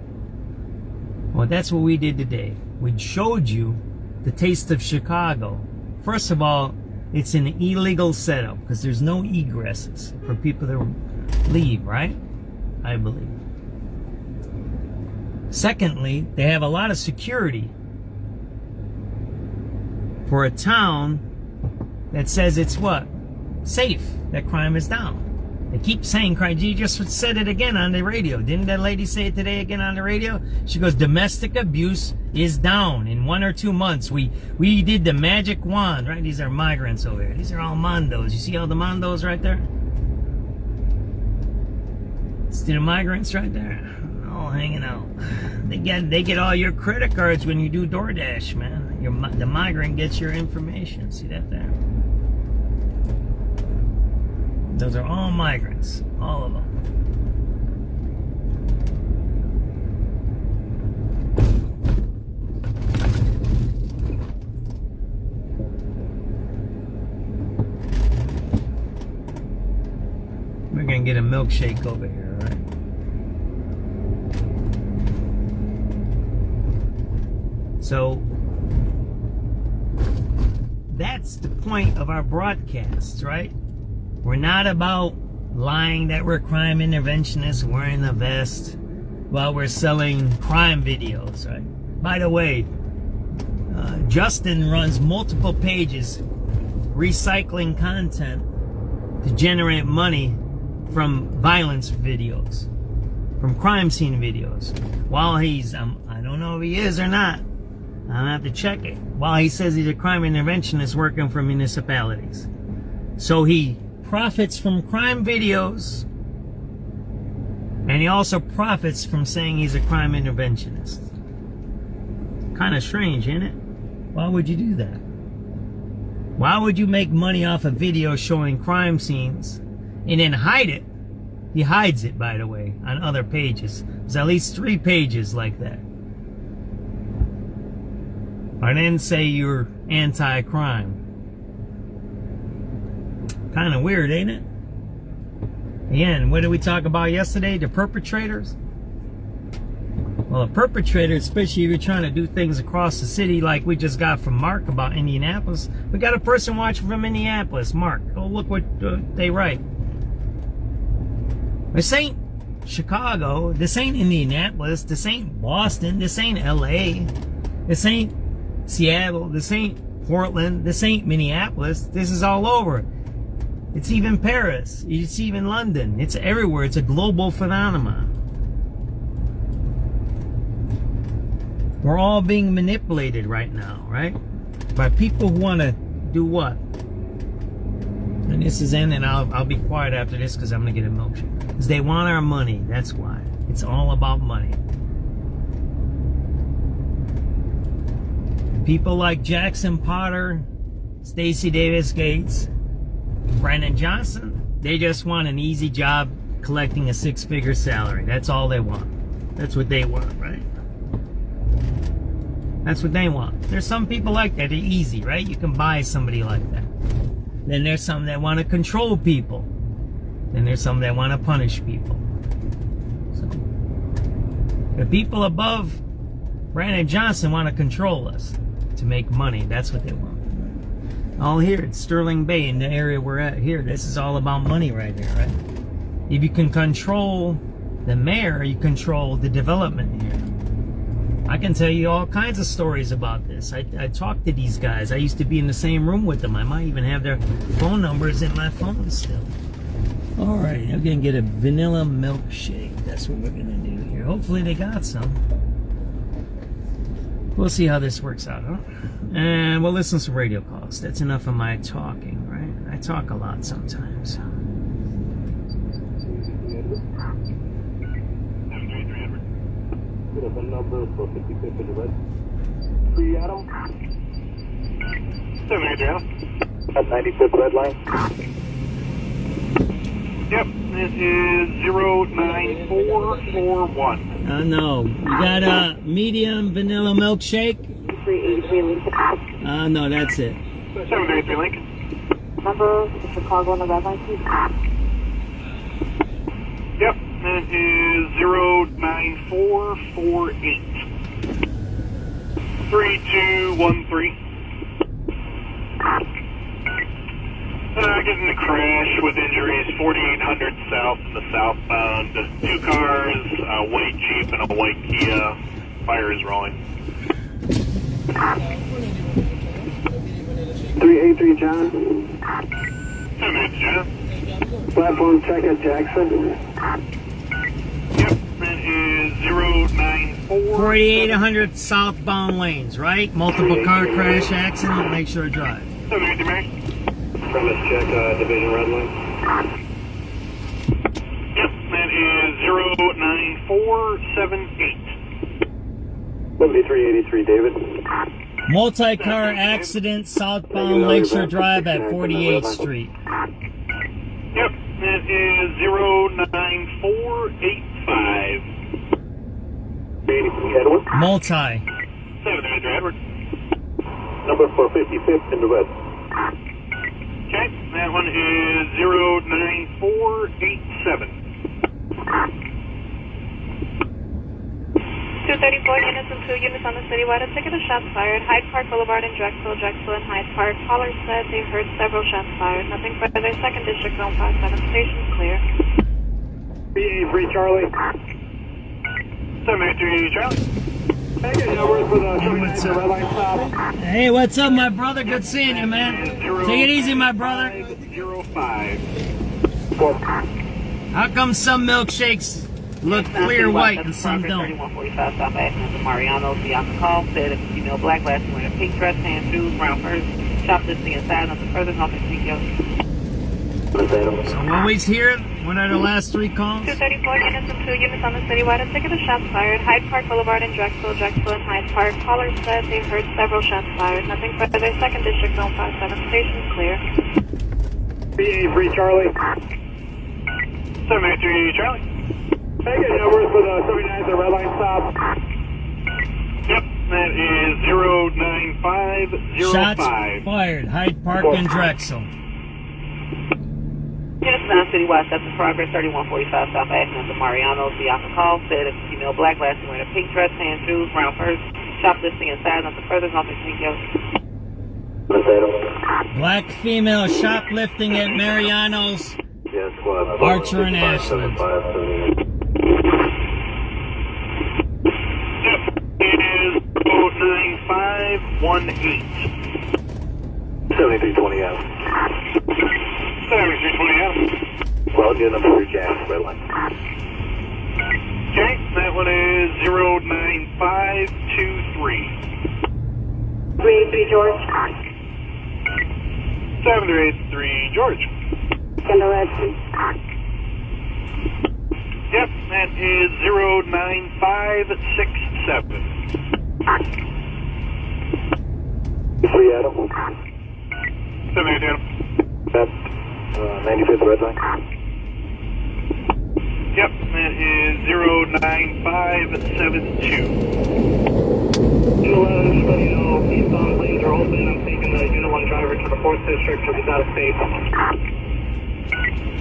Well, that's what we did today. We showed you the taste of Chicago. First of all, it's an illegal setup because there's no egresses for people to leave, right? I believe. Secondly, they have a lot of security for a town that says it's what? Safe, that crime is down. They keep saying crime. You just said it again on the radio. Didn't that lady say it today again on the radio? She goes, domestic abuse is down in 1 or 2 months. We did the magic wand, right? These are migrants over here. These are all Mondos. You see all the Mondos right there? See the migrants right there? All hanging out. They get all your credit cards when you do DoorDash, man. The migrant gets your information. See that there? Those are all migrants, all of them. We're gonna get a milkshake over here, all right? So that's the point of our broadcasts, right? We're not about lying that we're crime interventionists wearing a vest while we're selling crime videos, right? By the way, Justin runs multiple pages recycling content to generate money from violence videos, from crime scene videos. While he's, I don't know if he is or not, I'll have to check it. While he says he's a crime interventionist working for municipalities. So he profits from crime videos, and he also profits from saying he's a crime interventionist. Kind of strange, isn't it? Why would you do that? Why would you make money off a video showing crime scenes and then hide it? He hides it, by the way, on other pages. There's at least 3 pages like that. Or then say you're anti-crime. Kind of weird, ain't it? Again, what did we talk about yesterday? The perpetrators? Well, a perpetrator, especially if you're trying to do things across the city like we just got from Mark about Indianapolis. We got a person watching from Minneapolis. Mark, go look what they write. This ain't Chicago. This ain't Indianapolis. This ain't Boston. This ain't LA. This ain't Seattle. This ain't Portland. This ain't Minneapolis. This is all over. It's even Paris. It's even London. It's everywhere. It's a global phenomenon. We're all being manipulated right now, right? By people who want to do what? And this is in, and I'll be quiet after this because I'm going to get emotional. Because they want our money. That's why. It's all about money. People like Jackson Potter, Stacey Davis Gates, Brandon Johnson, they just want an easy job collecting a 6-figure salary. That's all they want. That's what they want, right? That's what they want. There's some people like that. They're easy, right? You can buy somebody like that. Then there's some that want to control people. Then there's some that want to punish people. So, the people above Brandon Johnson want to control us to make money. That's what they want. All here at Sterling Bay, in the area we're at here, this is all about money right here, right? If you can control the mayor, you control the development here. I can tell you all kinds of stories about this. I talk to these guys. I used to be in the same room with them. I might even have their phone numbers in my phone still. All right, I'm going to get a vanilla milkshake. That's what we're going to do here. Hopefully they got some. We'll see how this works out, huh? And we'll listen to some radio calls. That's enough of my talking, right? I talk a lot sometimes. The number for 55th and Red. 3 Adam. 7 Adam. At 95th Red Line. Yep, it is 09441. No, you got a medium vanilla milkshake? 383 Lincoln. No, that's it. 783 Lincoln. Number for Chicago on the Red Line, please. Yep, it is 09448. 3213. Getting a crash with injuries, 4800 south in the southbound. 2 cars, a white Jeep and a white Kia. Fire is rolling. 383 John. 7 John. Platform check at Jackson. Yep, it is 094. 4800 southbound lanes, right? Multiple car crash accident, make sure to drive. 7 Mary. Premise check, Division Red Line. Yep, that is 09478. 7383 David. Multi-car accident, southbound Lakeshore Drive at 48th Street. Yep, that is 09485. Multi. 7 Edward. Number for 55th in the red. Okay, that one is 09487. 234 units and 2 units on the citywide. A ticket of shots fired. Hyde Park Boulevard in Drexel, Drexel and Hyde Park. Callers said they heard several shots fired. Nothing further. 2nd District, Zone 57. Station's clear. BA3 Charlie. 783 Charlie. Hey, good numbers for the 79 red line stop. Hey, what's up, my brother? Good seeing you, man. Take it easy, my brother. 05. How come some milkshakes look clear white and some don't? 3145 South Addams Mariano's. The on the call said a female black last wearing a pink dress, tan shoes, brown purse, shoplifting inside. Nothing further. Nothing details. So what we hear? What are the last 3 calls? 234 units and 2 units on the citywide. A ticket of shots fired. Hyde Park Boulevard in Drexel, Drexel and Hyde Park. Callers said they heard several shots fired. Nothing further. 2nd District, Zone 57. Station's clear. BA3 Charlie. 783 Charlie. Hey, good numbers for the 79 red line stop. Yep, that is 09505. Shots fired. Hyde Park and Drexel. Units 9 citywide, steps in progress, 3145 South Addams Mariano's. The on the call said a female black last wearing a pink dress, tan shoes, brown purse, shoplifting inside. Nothing further. Nothing details. Black female shoplifting at Mariano's. Archer and Ashland. Yep, it is 09518. 7320 out. 7320 out. Well, get number 3 gas, red line. Okay, that one is 09523. 383 George. 783 George. Kendall Red, please. Yep, that is 09567. 3 Adam. 78 Adam. That's 95th red line. Yep, that is 09572. 211, just let you know, eastbound lanes are open. I'm taking the Unit 1 driver to the 4th District, so he's out of state.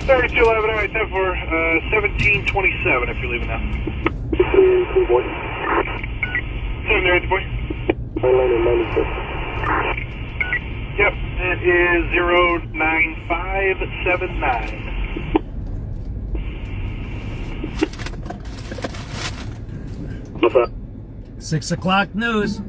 3211, alright, time for 1727 if you're leaving now. 3 boy. 780 boy. Red line in 96. Yep, that is 09579. What's up? 6 o'clock news.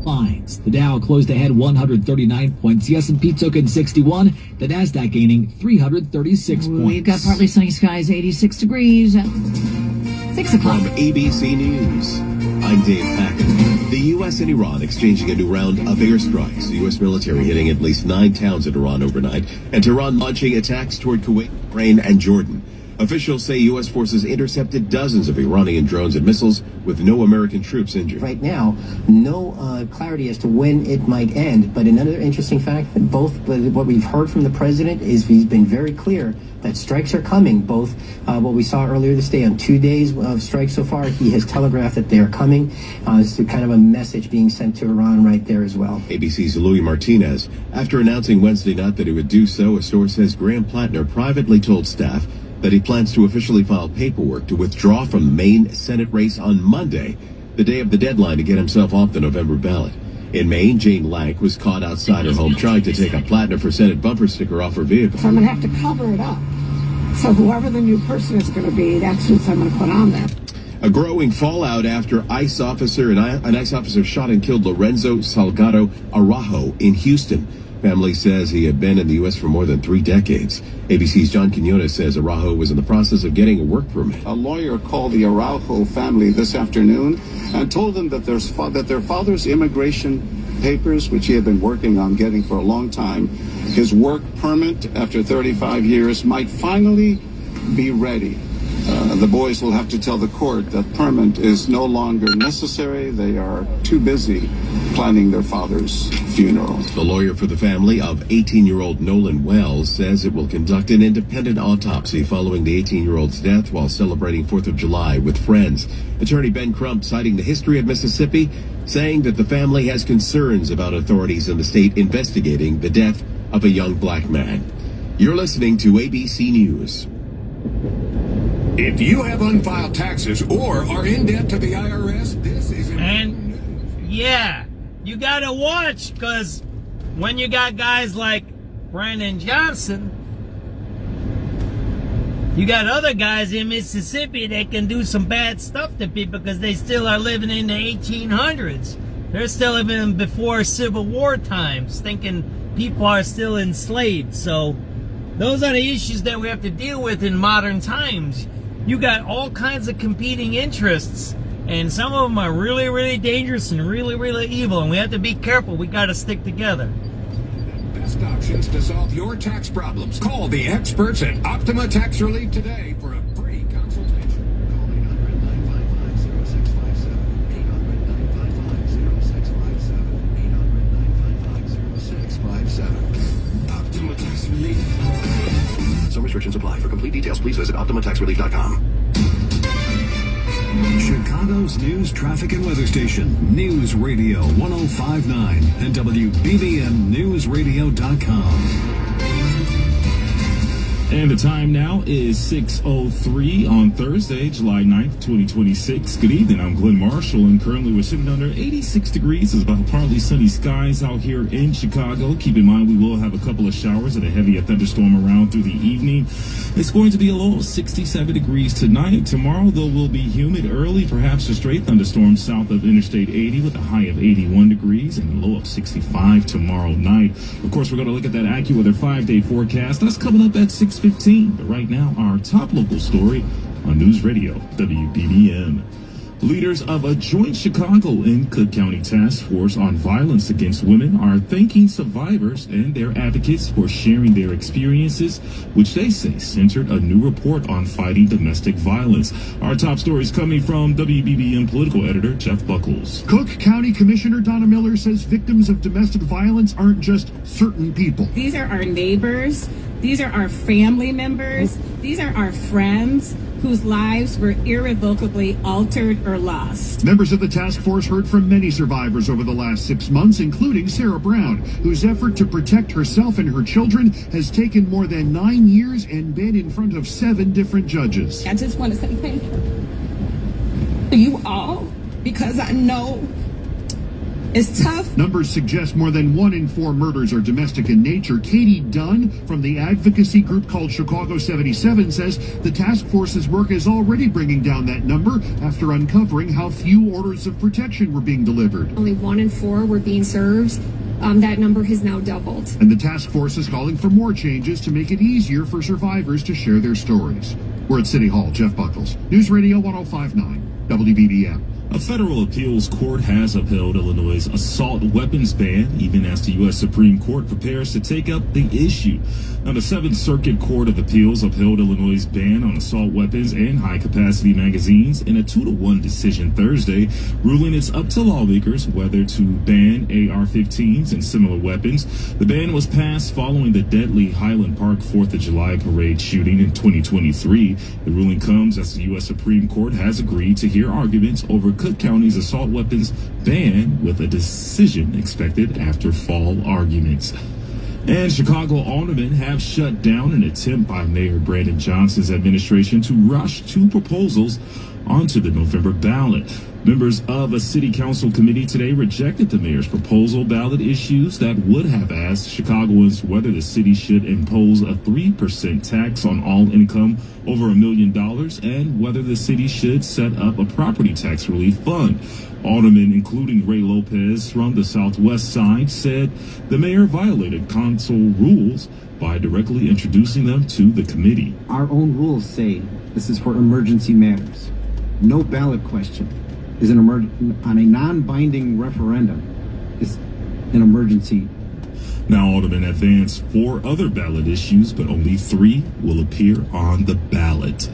Lines. The Dow closed ahead 139 points. The S&P took in 61. The Nasdaq gaining 336 points. We've got partly sunny skies, 86 degrees at 6 o'clock. From ABC News, I'm Dave Packard. The U.S. and Iran exchanging a new round of airstrikes. The U.S. military hitting at least 9 towns in Iran overnight, and Tehran launching attacks toward Kuwait, Bahrain, and Jordan. Officials say U.S. forces intercepted dozens of Iranian drones and missiles with no American troops injured. Right now, no clarity as to when it might end. But another interesting fact, both what we've heard from the president is he's been very clear that strikes are coming. Both what we saw earlier this day on 2 days of strikes so far, he has telegraphed that they are coming. It's kind of a message being sent to Iran right there as well. ABC's Louis Martinez. After announcing Wednesday night that he would do so, a source says Graham Plattner privately told staff that he plans to officially file paperwork to withdraw from the Maine Senate race on Monday, the day of the deadline to get himself off the November ballot. In Maine, Jane Lank was caught outside her home trying to take a Plattner for Senate bumper sticker off her vehicle. So I'm going to have to cover it up. So whoever the new person is going to be, that's who I'm going to put on there. A growing fallout after an ICE officer shot and killed Lorenzo Salgado Araujo in Houston. Family says he had been in the U.S. for more than 3 decades. ABC's John Quinones says Araujo was in the process of getting a work permit. A lawyer called the Araujo family this afternoon and told them that their father's immigration papers, which he had been working on getting for a long time, his work permit after 35 years might finally be ready. The boys will have to tell the court that permit is no longer necessary. They are too busy planning their father's funeral. The lawyer for the family of 18-year-old Nolan Wells says it will conduct an independent autopsy following the 18-year-old's death while celebrating 4th of July with friends. Attorney Ben Crump citing the history of Mississippi, saying that the family has concerns about authorities in the state investigating the death of a young black man. You're listening to ABC News. If you have unfiled taxes or are in debt to the IRS, this is yeah, you gotta watch, because when you got guys like Brandon Johnson, you got other guys in Mississippi that can do some bad stuff to people because they still are living in the 1800s. They're still living before Civil War times, thinking people are still enslaved. So those are the issues that we have to deal with in modern times. You got all kinds of competing interests, and some of them are really, really dangerous and really, really evil, and we have to be careful. We got to stick together. best options to solve your tax problems. Call the experts at Optima Tax Relief today for a free consultation. Call 800-955-0657. 800-955-0657. Optima Tax Relief. Some restrictions apply. For complete details, please visit OptimaTaxRelief.com. Chicago's news, traffic, and weather station, News Radio 105.9 and WBBMNewsRadio.com. And the time now is 6:03 on Thursday, July 9th, 2026. Good evening, I'm Glenn Marshall, and currently we're sitting under 86 degrees. It's about partly sunny skies out here in Chicago. Keep in mind we will have a couple of showers and a heavy thunderstorm around through the evening. It's going to be a low of 67 degrees tonight. Tomorrow, though, will be humid early, perhaps a straight thunderstorm south of Interstate 80 with a high of 81 degrees and a low of 65 tomorrow night. Of course, we're going to look at that AccuWeather 5-day forecast. That's coming up at 6:15. But right now, our top local story on News Radio WBBM. Leaders of a joint Chicago and Cook County task force on violence against women are thanking survivors and their advocates for sharing their experiences, which they say centered a new report on fighting domestic violence. Our top story is coming from WBBM political editor Jeff Buckles. Cook County Commissioner Donna Miller says victims of domestic violence aren't just certain people. These are our neighbors. These are our family members. These are our friends whose lives were irrevocably altered or lost. Members of the task force heard from many survivors over the last 6 months, including Sarah Brown, whose effort to protect herself and her children has taken more than 9 years and been in front of 7 different judges. I just want to say thank you to you all, because I know it's tough. Numbers suggest more than 1 in 4 murders are domestic in nature. Katie Dunn from the advocacy group called Chicago 77 says the task force's work is already bringing down that number after uncovering how few orders of protection were being delivered. Only 1 in 4 were being served. That number has now doubled. And the task force is calling for more changes to make it easier for survivors to share their stories. We're at City Hall. Jeff Buckles, News Radio 105.9 WBBM. A federal appeals court has upheld Illinois' assault weapons ban, even as the U.S. Supreme Court prepares to take up the issue. Now, the 7th Circuit Court of Appeals upheld Illinois' ban on assault weapons and high-capacity magazines in a 2-1 decision Thursday, ruling it's up to lawmakers whether to ban AR-15s and similar weapons. The ban was passed following the deadly Highland Park 4th of July parade shooting in 2023. The ruling comes as the U.S. Supreme Court has agreed to hear arguments over Cook County's assault weapons ban, with a decision expected after fall arguments. And Chicago aldermen have shut down an attempt by Mayor Brandon Johnson's administration to rush 2 proposals onto the November ballot. Members of a city council committee today rejected the mayor's proposal ballot issues that would have asked Chicagoans whether the city should impose a 3% tax on all income over $1 million and whether the city should set up a property tax relief fund. Aldermen, including Ray Lopez from the Southwest side, said the mayor violated council rules by directly introducing them to the committee. Our own rules say this is for emergency matters. No ballot question is on a non-binding referendum is an emergency. Now, aldermen advanced 4 other ballot issues, but only 3 will appear on the ballot.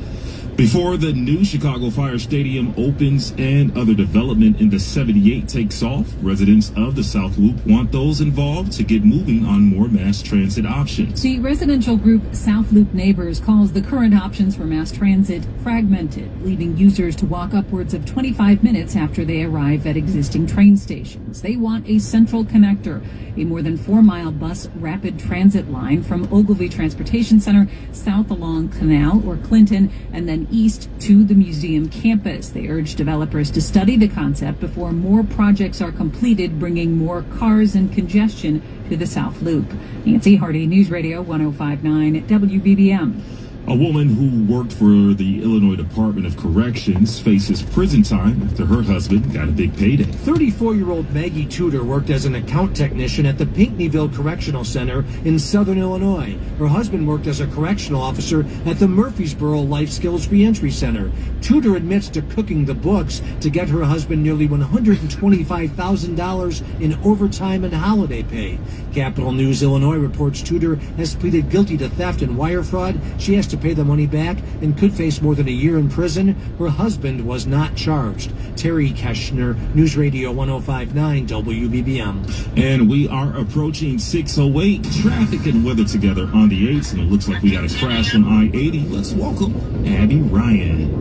Before the new Chicago Fire Stadium opens and other development in the 78 takes off, residents of the South Loop want those involved to get moving on more mass transit options. The residential group South Loop Neighbors calls the current options for mass transit fragmented, leaving users to walk upwards of 25 minutes after they arrive at existing train stations. They want a central connector, a more than 4-mile bus rapid transit line from Ogilvy Transportation Center south along Canal or Clinton and then east to the museum campus. They urge developers to study the concept before more projects are completed, bringing more cars and congestion to the South Loop. Nancy Hardy, News Radio 105.9 WBBM. A woman who worked for the Illinois Department of Corrections faces prison time after her husband got a big payday. 34-year-old Maggie Tudor worked as an account technician at the Pinckneyville Correctional Center in southern Illinois. Her husband worked as a correctional officer at the Murfreesboro Life Skills Reentry Center. Tudor admits to cooking the books to get her husband nearly $125,000 in overtime and holiday pay. Capital News Illinois reports Tudor has pleaded guilty to theft and wire fraud. She has to pay the money back and could face more than a year in prison. Her husband was not charged. Terry Keshner, News Radio 105.9 WBBM. And we are approaching 6:08. Traffic and weather together on the 8th, and it looks like we got a crash on I-80. Let's welcome Abby Ryan.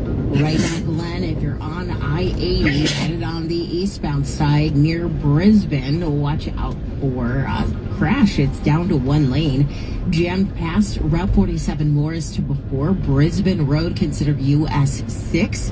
Right now, Glenn, if you're on I-80 headed on the eastbound side near Brisbane, watch out for a crash. It's down to one lane. Jammed past Route 47 Morris to before Brisbane Road, considered US 6.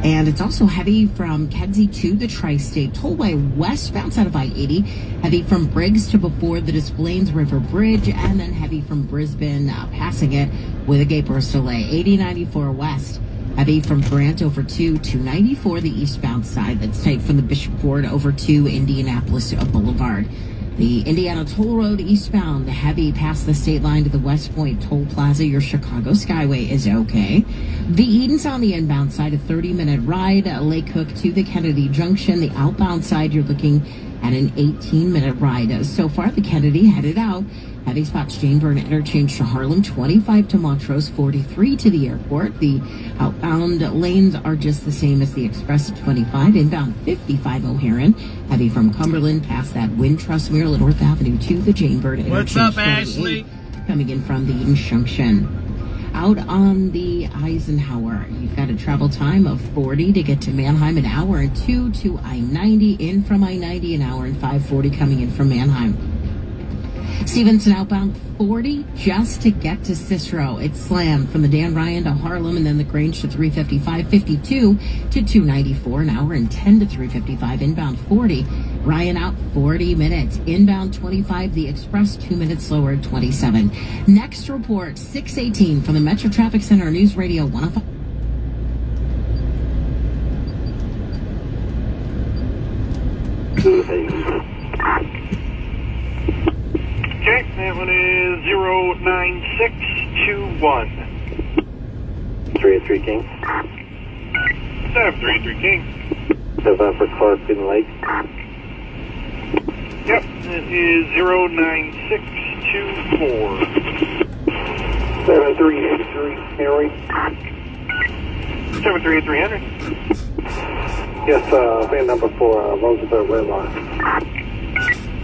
And it's also heavy from Kedzie to the Tri-State Tollway westbound side of I-80. Heavy from Briggs to before the Des Plaines River Bridge, and then heavy from Brisbane passing it with a gate burst delay. 8094 west. Heavy from Brant over to 294, the eastbound side. That's tight from the Bishop Ford over to Indianapolis Boulevard. The Indiana Toll Road eastbound, heavy past the state line to the West Point Toll Plaza. Your Chicago Skyway is okay. The Eden's on the inbound side, a 30-minute ride. Lake Cook to the Kennedy Junction. The outbound side, you're looking at an 18-minute ride. So far, the Kennedy headed out. Heavy spots Janeburn Interchange to Harlem, 25 to Montrose, 43 to the airport. The outbound lanes are just the same as the Express at 25. Inbound 55 O'Haron. Heavy from Cumberland past that Wintrust Mural at North Avenue to the Janeburn Interchange. What's up, Ashley? Coming in from the Eden Junction. Out on the Eisenhower, you've got a travel time of 40 to get to Mannheim, an hour and 2 to I-90. In from I-90, an hour and 5:40 coming in from Mannheim. Stevenson outbound 40 just to get to Cicero. It's slammed from the Dan Ryan to Harlem and then the Grange to 355, 52 to 294, an hour and 10 to 355. Inbound 40. Ryan out 40 minutes. Inbound 25. The Express 2 minutes slower at 27. Next report 618 from the Metro Traffic Center, News Radio 105. Okay, that one is 09621. 383 King. 733 King. For Clark in Lake. Yep, it is 09624. 7383 Henry. 738 Henry. Yes, van number for Roosevelt Red Line.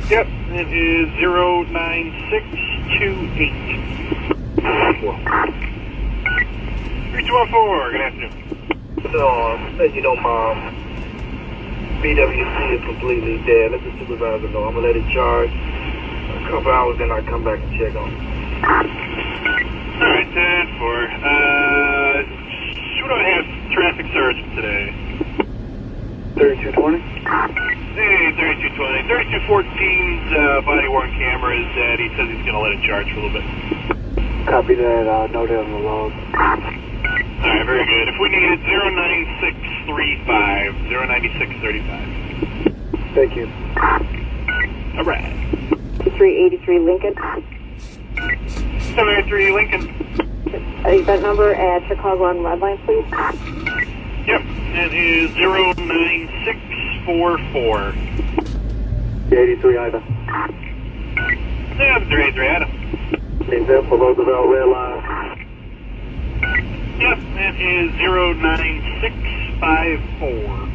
Yep, it is 09628. 3214, good afternoon. So, said you know, BWC is completely dead. Let the supervisor know. I'm going to let it charge. A couple hours, then I'll come back and check on it. Alright, 10-4. Who do I have traffic surge today? 3220? Hey, 3220. 3214's body-worn camera is dead. He says he's going to let it charge for a little bit. Copy that. I'll note it on the log. Alright, very good. If we need it, 09635. 09635. Thank you. Alright. 383 Lincoln. 783 Lincoln. Event number at Chicago on Red Line, please. Yep, it is 09644. 83 Ida. 783 Ida. Event for Roosevelt Red Line. Yep, it is 09654.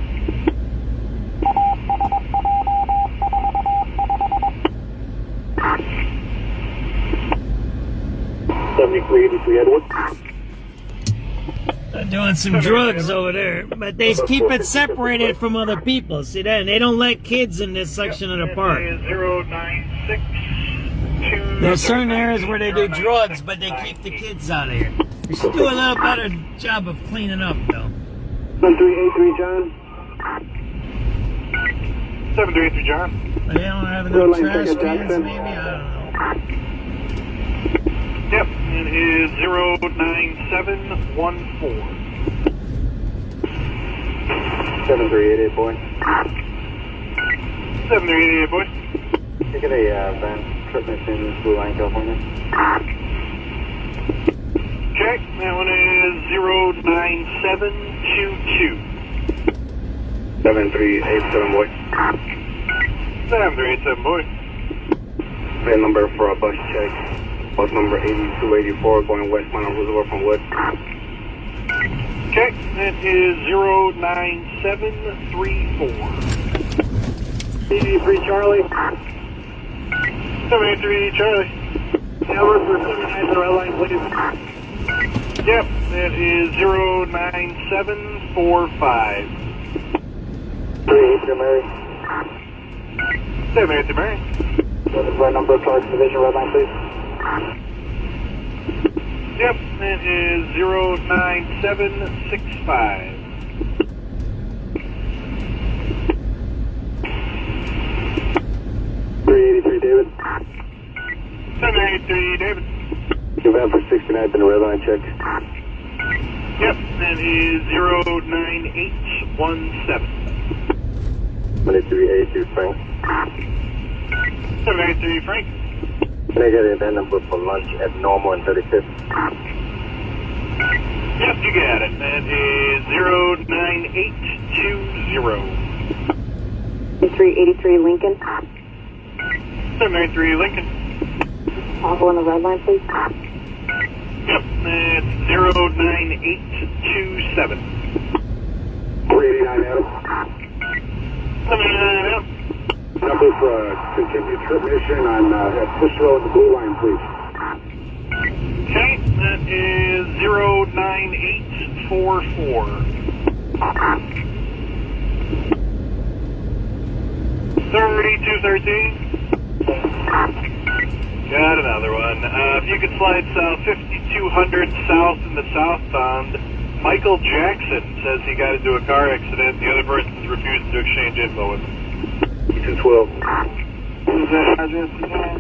Edward. They're doing some drugs over there, but they keep it separated from other people. See that? And they don't let kids in this section of the park. It is 09624. There's certain areas where they do drugs, but they keep the kids out of here. They should do a little better job of cleaning up, though. 7383 John. 7383 John. They don't have enough trash cans, maybe? I don't know. Yep, it is 09714. 7388 boy. 7388 boy. You get a van trip mission Blue Line, California. Okay, that one is 09722. 7387 boy. 7387 boy. Van number for a bus check. Bus number 8284 going westbound on Roosevelt from Wood. Okay, that is 09734. 83 Charlie. 783 Charlie. Number for 79 the red line, please. Yep, that is 09745. 383 Mary. 783 Mary. Right number, Clark's Division, red line, please. Yep, that is 09765. 383 David. 783 David. Give out for 69th in the red line check. Yep, that is 09817. 7382 Frank. 783 Frank. Can I get a van number for lunch at Normal and 35th? Yep, you got it. That is 09820. 383 Lincoln. 793 Lincoln. Also on the red line, please. Yep, that's 09827. 389 Adam. 789 Adam. Number for continued trip mission on Cicero and the Blue Line, please. Okay, that is 09844. 3213. Got another one. If you could slide south 5200 south in the southbound. Michael Jackson says he got into a car accident. The other person's refusing to exchange info with him. 212. Who's that address again?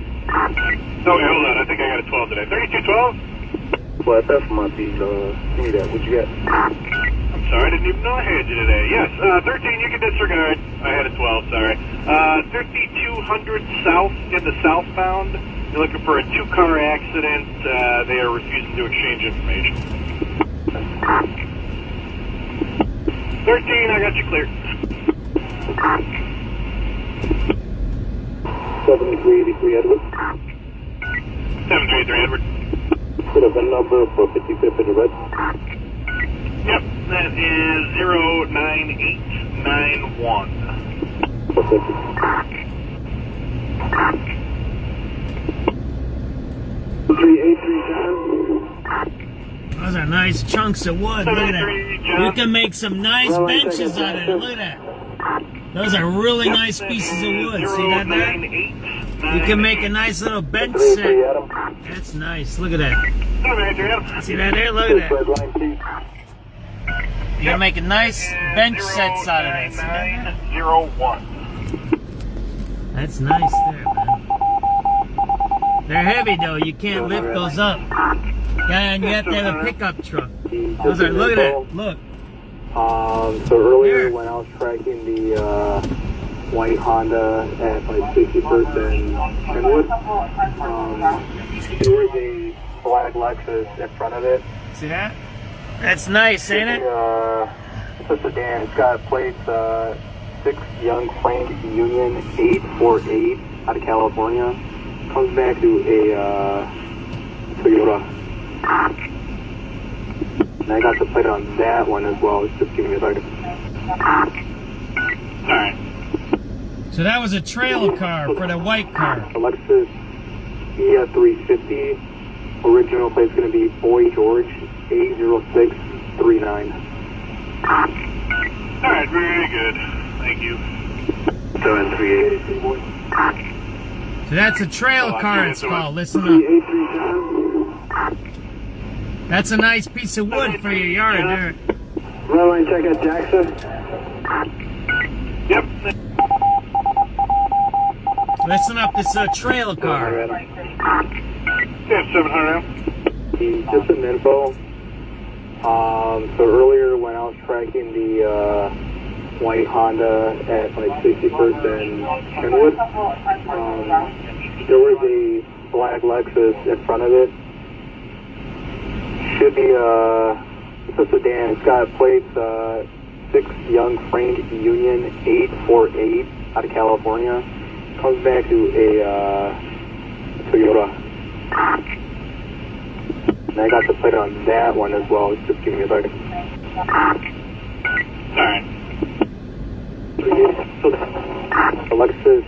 No, wait, hold on. I think I got a 12 today. 3212? Well, that's my feed. Give me that. What you got? I'm sorry, I didn't even know I had you today. Yes, 13, you can disregard. I had a 12, sorry. 3200 south in the southbound. You're looking for a two-car accident. They are refusing to exchange information. 13, I got you clear. 7383 Edward. 733 Edward. Put a VIN number for 55th in the red. Yep, that is 09891. 383 John. Those are nice chunks of wood. Look at that. You can make some nice benches out of it. Look at that. Those are really nice pieces of wood. See that there? You can make a nice little bench set. That's nice. Look at that. See that there? Look at that. You can make a nice bench sets out of that. See that there? That's nice there, man. They're heavy though. You can't lift those up. Yeah, and you have to have a pickup truck. Those are, look at that. Look. So earlier when I was tracking the white Honda at like 61st and Kenwood, there was a black Lexus in front of it. See that? That's nice, ain't it? It's a sedan. It's got plates 6 Young Plains Union 848 out of California. Comes back to a Toyota. And I got the plate on that one as well. Just give me a second. Alright. So that was a trail car for the white car. Lexus EF350. Original plate's going to be Boy George 80639. Alright, very good. Thank you. 738. So that's a trail car, it's called. Listen up. That's a nice piece of wood for your yard there. Red line check at Jackson. Yep. Listen up, this is a trail car. Yeah, 700 now. Just some info. So earlier when I was tracking the white Honda at like 61st and Kenwood, there was a black Lexus in front of it. Should be it's a sedan. It's got plates 6 Young Frank Union 848 out of California. Comes back to a Toyota. And I got the plate on that one as well. Just give me a second. Alright. So the Lexus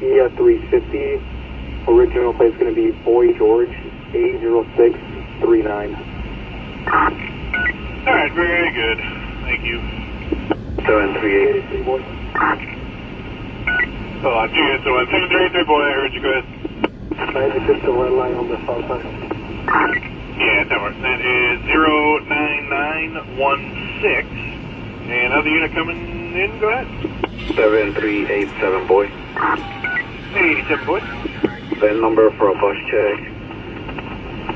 EF350. Original plate's going to be Boy George 80639. Alright, very good. Thank you. 738. So, I think it's 733, boy. I heard you. Go ahead. Just a red line on the south side. Yeah, that works. That is 09916. And other unit coming in, go ahead. 7387, boy. 87, boy. That number for a bus check.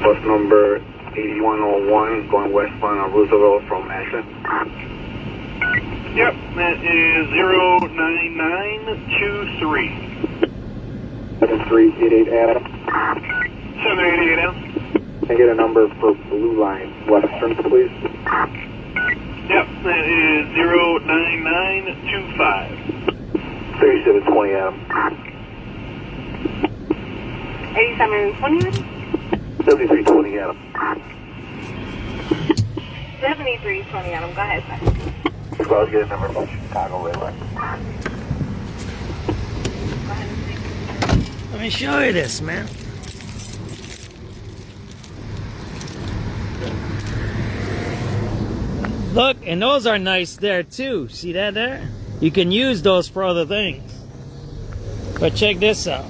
Bus number 8101 going westbound on Roosevelt from Ashland. Yep, that is 09923. 7388 Adam. 788 Adam. Can I get a number for Blue Line Western, please? Yep, that is 09925. 3720 Adam. 8720? 7320 Adam. 7320, Adam. Go ahead, sir. Well, I'll get a number from Chicago Railway. Let me show you this, man. Look, and those are nice there too. See that there? You can use those for other things. But check this out.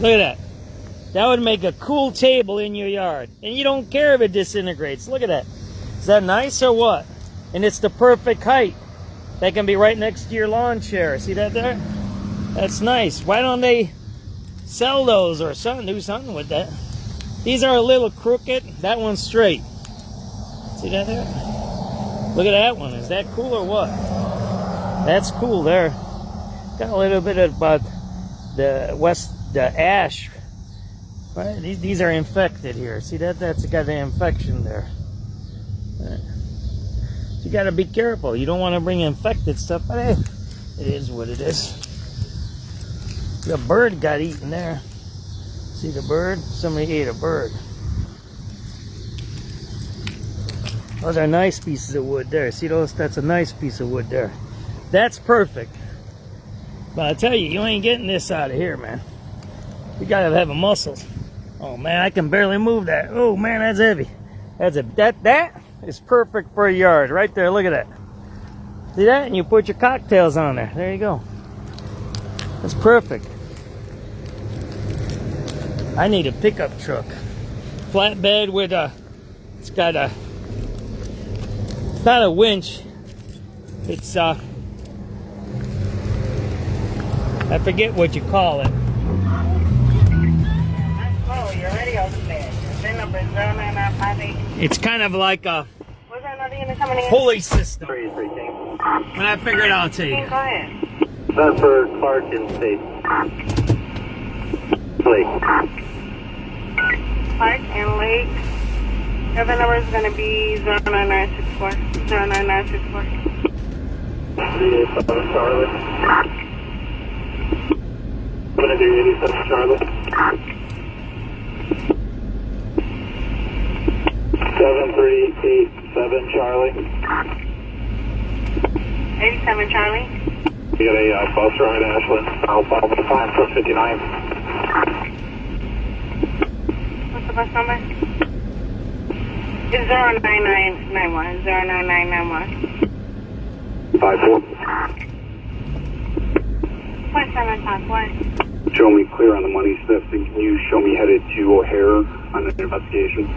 Look at that. That would make a cool table in your yard. And you don't care if it disintegrates. Look at that. Is that nice or what? And it's the perfect height. That can be right next to your lawn chair. See that there? That's nice. Why don't they sell those or something? Do something with that. These are a little crooked. That one's straight. See that there? Look at that one. Is that cool or what? That's cool there. Got a little bit about the ash. Right? These are infected here. See that? That's got the infection there. Right. You got to be careful. You don't want to bring infected stuff. But hey, it is what it is. The bird got eaten there. See the bird? Somebody ate a bird. Those are nice pieces of wood there. See those? That's a nice piece of wood there. That's perfect. But I tell you, you ain't getting this out of here, man. You gotta have a muscles. Oh man, I can barely move that. Oh man, that's heavy. That is perfect for a yard right there. Look at that. See that? And you put your cocktails on there. There you go. That's perfect. I need a pickup truck. Flatbed with it's got a, it's not a winch. It's I forget what you call it. Oh, you're already on the bed. VIN number is 09958. It's kind of like a Was there another unit coming in? pulley system. When I figure it out, I'll tell you. Go ahead. That's for Clark and State. Lake. Clark and Lake. Your VIN number is going to be 09964. 09964. 387 Charlotte. 7387 Charlotte. 7387 Charlie. 87 Charlie. You got a bus ride, Ashland. I'll follow the time for 59. What's the bus number? It's 09991. 09991. 54. What 7 o'clock? What? Show me clear on the money sniff. Can you show me headed to O'Hare on an investigation?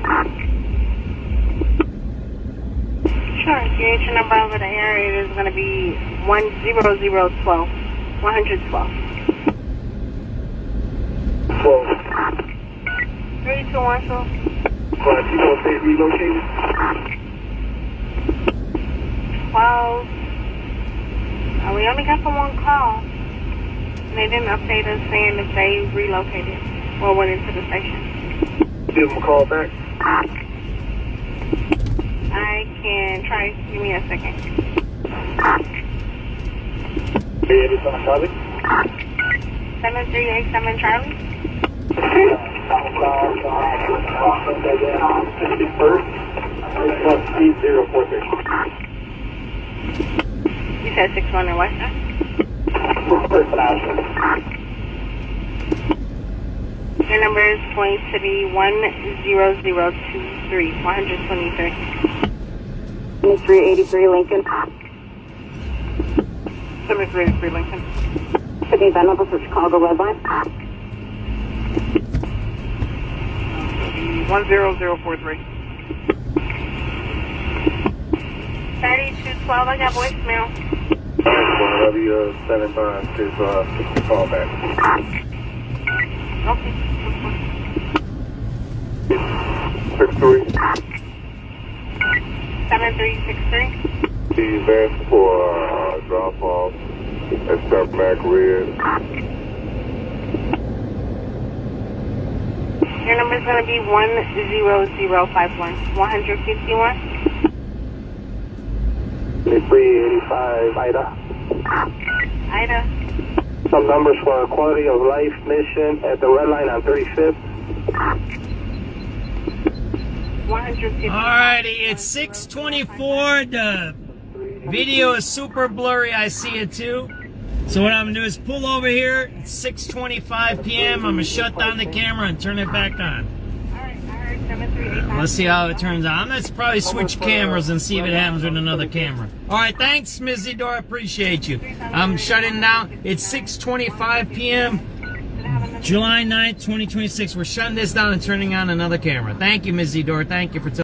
Sure. Your number over the area is going to be 10012. 112. 12. 3212. Glad people say relocated. 12. We only got the one call. And they didn't update us saying if they relocated or went into the station. Give them a call back. I can try. Give me a second. 387 Charlie. 7387 Charlie. 51st. 3046. You said 61 in Western? Your number is going to be 10023. 123. 7383 Lincoln. 7383 Lincoln. Sydney Van number for Chicago Red Line. 10043. 3212, I got voicemail. Whatever your 7 times is call back. Okay. 63. 7363. He's asked for drop off at Submac Red. Your number is going to be 10051. 151. 385 Ida. Ida. Some numbers for our quality of life mission at the red line on 35th. 150. Alrighty, it's 6:24. The video is super blurry. I see it too. So what I'm gonna do is pull over here. It's 6:25 p.m. I'm gonna shut down the camera and turn it back on. Alright, I heard 7385. Let's see how it turns out. I'm gonna probably switch cameras and see if it happens with another camera. Alright, thanks, Ms. Zidor. Appreciate you. I'm shutting down. It's 6:25 p.m. July 9th, 2026. We're shutting this down and turning on another camera. Thank you, Ms. Zidor. Thank you for